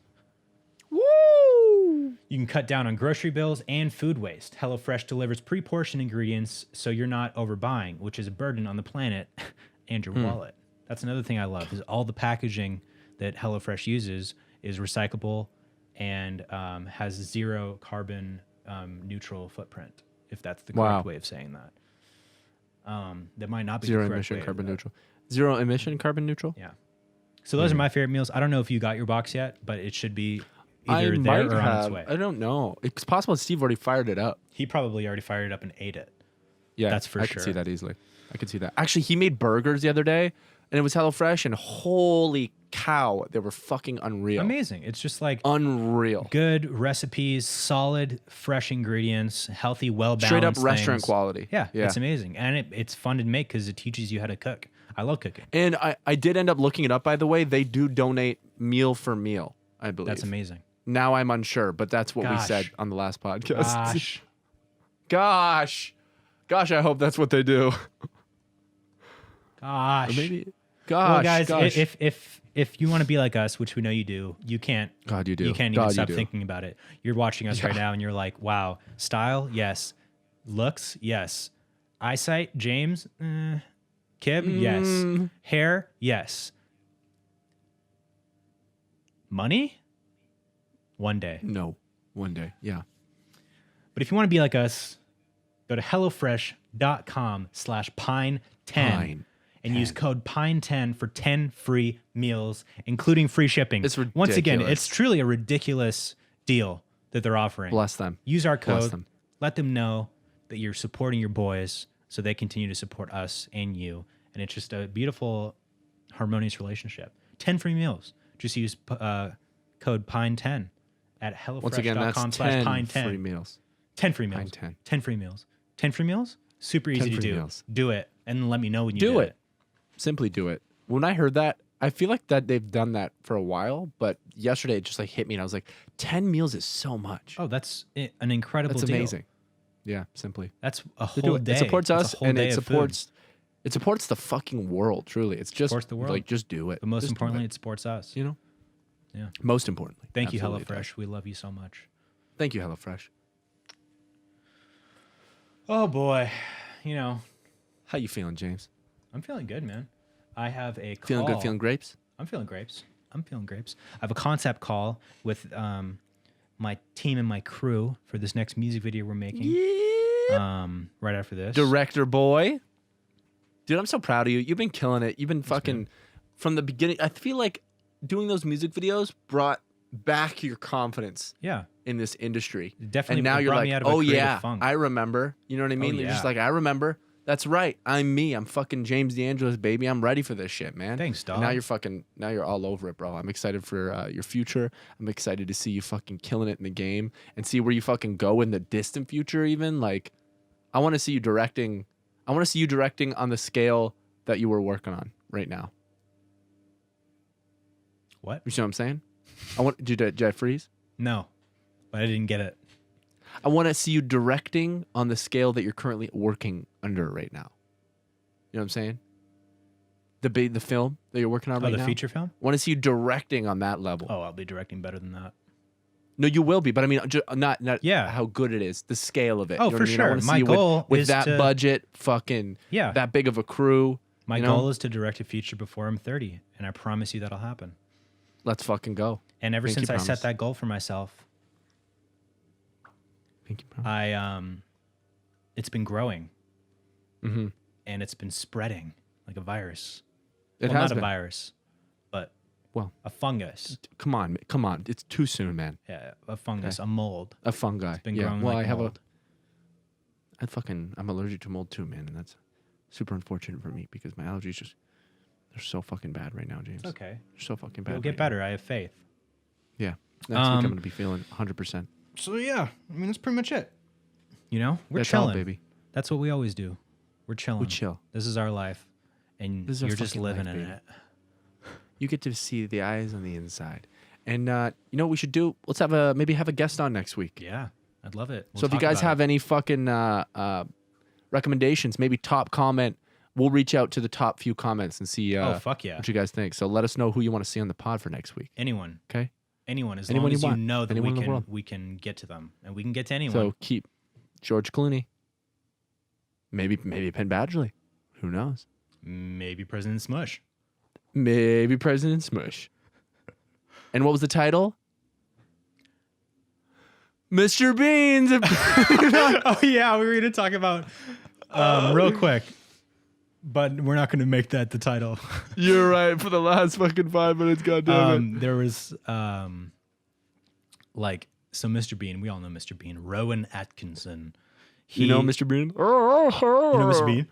Woo! You can cut down on grocery bills and food waste. HelloFresh delivers pre-portioned ingredients so you're not overbuying, which is a burden on the planet and your wallet. That's another thing I love is all the packaging that HelloFresh uses is recyclable and has zero carbon neutral footprint, if that's the correct Wow. way of saying that. That might not be Zero the correct emission way carbon of, neutral. Zero emission carbon neutral? Yeah. So those are my favorite meals. I don't know if you got your box yet, but it should be either I there might or on its have. way. I don't know. It's possible Steve already fired it up. He probably already fired it up and ate it. Yeah, That's for I sure. could see that easily. I could see that. Actually, he made burgers the other day, and it was HelloFresh, and holy cow, they were fucking unreal. Amazing. It's just like Unreal. good recipes, solid, fresh ingredients, healthy, well-balanced Straight up restaurant things. quality. Yeah, it's amazing. And it's fun to make because it teaches you how to cook. I love cooking. And I did end up looking it up, by the way. They do donate meal for meal, I believe. That's amazing. Now I'm unsure, but that's what we Gosh. said on the last podcast. Gosh. Gosh, I hope that's what they do. Gosh. Or maybe. Gosh, Well, guys, gosh. if you want to be like us, which we know you do, you can't. God, you do. You can't God, even you stop do. thinking about it. You're watching us right now, and you're like, "Wow, style, yes. Looks, yes. Eyesight, James, Kib, yes. Hair, yes. Money, one day. No, one day. Yeah. But if you want to be like us, go to hellofresh.com/pine10 Pine and use code PINE10 for 10 free meals, including free shipping. It's Once again, ridiculous. it's truly a ridiculous deal that they're offering. Bless them. Use our Bless code. them. Let them know that you're supporting your boys so they continue to support us and you. And it's just a beautiful, harmonious relationship. 10 free meals. Just use code PINE10 at Once again, that's 10 hellofresh.com/PINE10. free meals. 10 free meals. Pine 10. 10 free meals. 10 free meals? Super easy to free do. meals. Do it. And let me know when you Do did it. Simply do it. When I heard that, I feel like that they've done that for a while, but yesterday it just like hit me and I was like, 10 meals is so much. Oh, that's an incredible That's deal. amazing. Yeah, simply. That's a To do whole it. day. It supports That's us a whole and day it of supports the fucking world, truly. It's just Supports the world. like just do it. But most Just do importantly, it, it supports us. you know? Yeah. Most importantly. Thank you, Absolutely HelloFresh. We love you so much. Thank you, HelloFresh. Oh boy, you know, How you feeling, James? I'm feeling good, man. I have a call. Feeling good? Feeling grapes? I'm feeling grapes. I'm feeling grapes. I have a concept call with my team and my crew for this next music video we're making. Yeah. Right after this. Director boy. Dude, I'm so proud of you. You've been killing it. You've been fucking from the beginning. I feel like doing those music videos brought back your confidence Yeah, in this industry. definitely. And now it you're brought me like, out of a oh creative yeah, funk. I remember. You know what I mean? You're just yeah. like, I remember. That's right. I'm me. I'm fucking James DeAngelis, baby. I'm ready for this shit, man. Thanks, dog. And now you're all over it, bro. I'm excited for your future. I'm excited to see you fucking killing it in the game and see where you fucking go in the distant future even. Like, I want to see you directing. I want to see you directing on the scale that you were working on right now. What? You see what I'm saying? Did I freeze? No, but I didn't get it. I want to see you directing on the scale that you're currently working under right now. You know what I'm saying? The film that you're working on right The now. feature film? I want to see you directing on that level. Oh, I'll be directing better than that. No, you will be, but I mean, not Yeah. how good it is, the scale of it. Oh, You know for what I mean? I sure. wanna see My you goal with is that to- budget, fucking Yeah. that big of a crew. My you know? goal is to direct a feature before I'm 30, and I promise you that'll happen. Let's fucking go. And ever Pinky since I promise. set that goal for myself, Pinky promise. it's been growing Mm-hmm. and it's been spreading like a virus. It Well, has not been. a virus, but Well, a fungus. come on. It's too soon, man. Yeah, a fungus, a mold. A fungi. It's been yeah. growing Well, like I have mold. I'm allergic to mold too, man, and that's super unfortunate for me because my allergies they're so fucking bad right now, James. It's okay. They're so fucking bad. It'll get right now. better. I have faith. Yeah. Next week I'm Um, going to be feeling 100%. So yeah, I mean that's pretty much it. You know, we're That's all, chilling, baby. That's what we always do. We're chilling. We chill. This is our life, and This is our you're just fucking living life, in baby. it. You get to see the eyes on the inside. And you know what we should do? Let's maybe have a guest on next week. Yeah, I'd love it. So if you guys have any fucking recommendations, maybe top comment, we'll reach out to the top few comments and see oh fuck yeah, what you guys think. So let us know who you want to see on the pod for next week. anyone, Okay? anyone, as Anyone long you as you want. know that Anyone in the world. we can get to them, and we can get to anyone. So keep George Clooney. Maybe Penn Badgley. Who knows? Maybe President Smush. Maybe President Smush. And what was the title? Mr. Beans. Oh yeah, we were gonna talk about real quick, but we're not gonna make that the title. You're right. For the last fucking 5 minutes, goddammit. There was like so Mr. Bean. We all know Mr. Bean. Rowan Atkinson. You know Mr. Bean? You know Mr. Bean?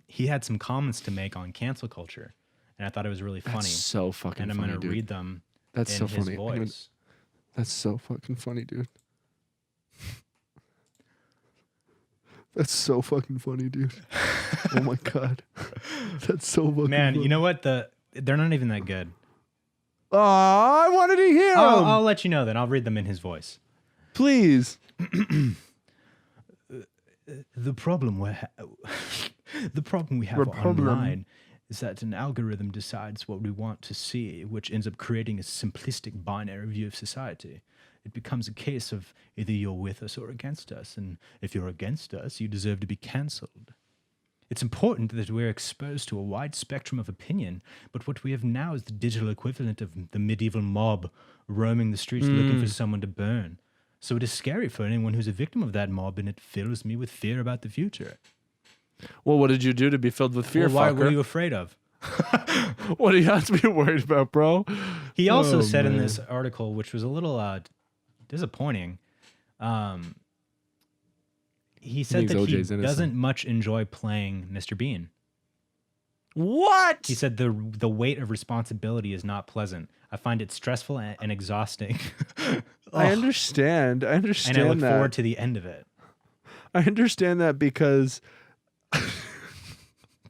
He had some comments to make on cancel culture, and I thought it was really funny. That's so fucking And I'm funny, going to dude. read them That's in so his funny. voice. That's so fucking funny, dude. That's so fucking funny, dude. Oh my god. That's so fucking Man, funny. you know what? They're not even that good. Oh, I wanted to hear him. I'll let you know then. I'll read them in his voice. Please. The problem we have The problem. online is that an algorithm decides what we want to see, which ends up creating a simplistic binary view of society. It becomes a case of either you're with us or against us, and if you're against us, you deserve to be cancelled. It's important that we're exposed to a wide spectrum of opinion, but what we have now is the digital equivalent of the medieval mob roaming the streets looking for someone to burn. So it is scary for anyone who's a victim of that mob, and it fills me with fear about the future. Well, what did you do to be filled with fear, Well, why fucker? were you afraid of? What do you have to be worried about, bro? He also Oh, said in man. this article, which was a little disappointing, he said thinks that he OJ's innocent. doesn't much enjoy playing Mr. Bean. What? He said the weight of responsibility is not pleasant. I find it stressful and exhausting. I understand. I and understand I look that. forward to the end of it. I understand that because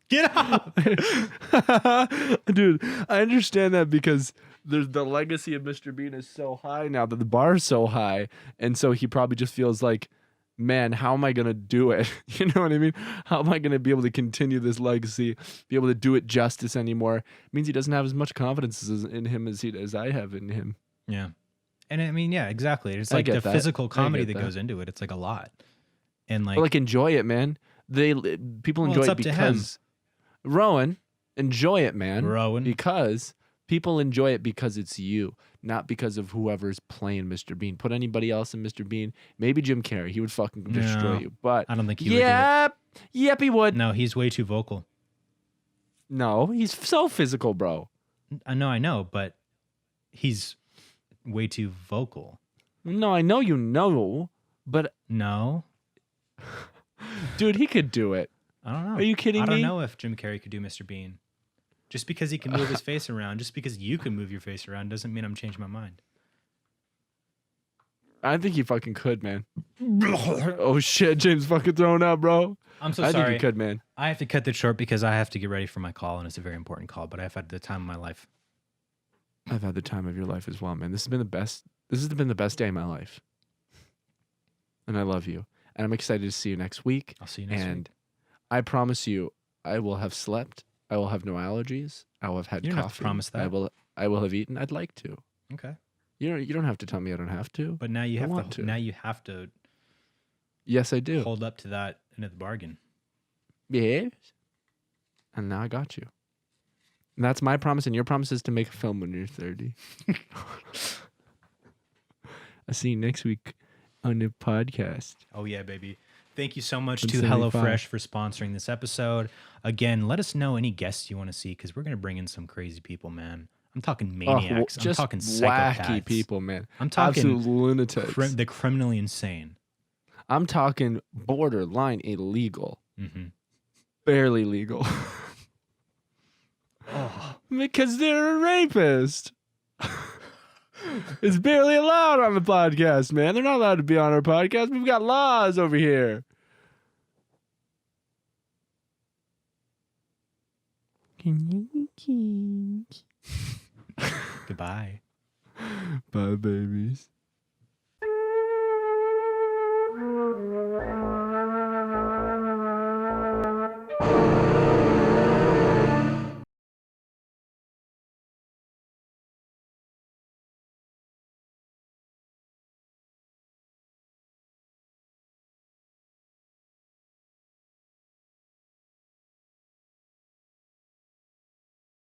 Get up! dude, I understand that because the legacy of Mr. Bean is so high now that the bar is so high, and so he probably just feels like man, how am I going to do it? You know what I mean? How am I going to be able to continue this legacy, be able to do it justice anymore? It means he doesn't have as much confidence in him as I have in him. Yeah. And I mean, yeah, exactly. It's I like get the that. physical I comedy get that that. goes into it. It's like a lot. And But like enjoy it, man. People Well, enjoy it's it up to him. because Rowan, enjoy it, man. Rowan. Because people enjoy it because it's you, not because of whoever's playing Mr. Bean. Put anybody else in Mr. Bean, maybe Jim Carrey, he would fucking destroy No, you. But I don't think he would do yep, he would. it. No, he's way too vocal. No, he's so physical, bro. I know, but he's way too vocal. No, I know you know, but No, dude, he could do it. I don't know. Are you kidding I don't me? know if Jim Carrey could do Mr. Bean. Just because he can move his face around, just because you can move your face around, doesn't mean I'm changing my mind. I think he fucking could, man. Oh shit, James fucking throwing up, bro. I'm so I sorry. think he could, man. I have to cut this short because I have to get ready for my call, and it's a very important call. But I've had the time of my life. I've had the time of your life as well, man. This has been the best. This has been the best day of my life, and I love you. And I'm excited to see you next week. I'll see you next And week. I promise you, I will have slept. I will have no allergies. I will have had You don't coffee. have to promise that. I will have eaten. I'd like to. Okay. You don't have to tell me I don't have to. But now you I have want to. to. Now you have to Yes, I do. hold up to that end of the bargain. Yes. And now I got you. And that's my promise, and your promise is to make a film when you're 30. I'll see you next week on the podcast. Oh yeah, baby. Thank you so much Been to 75. HelloFresh for sponsoring this episode. Again, let us know any guests you want to see because we're gonna bring in some crazy people, man. I'm talking maniacs. I'm just talking wacky psychopaths. people, man. I'm talking Absolute lunatics. the criminally insane. I'm talking borderline illegal. Mm-hmm. Barely legal. Oh, Because they're a rapist. It's barely allowed on the podcast, man. They're not allowed to be on our podcast. We've got laws over here. goodbye. Bye, babies.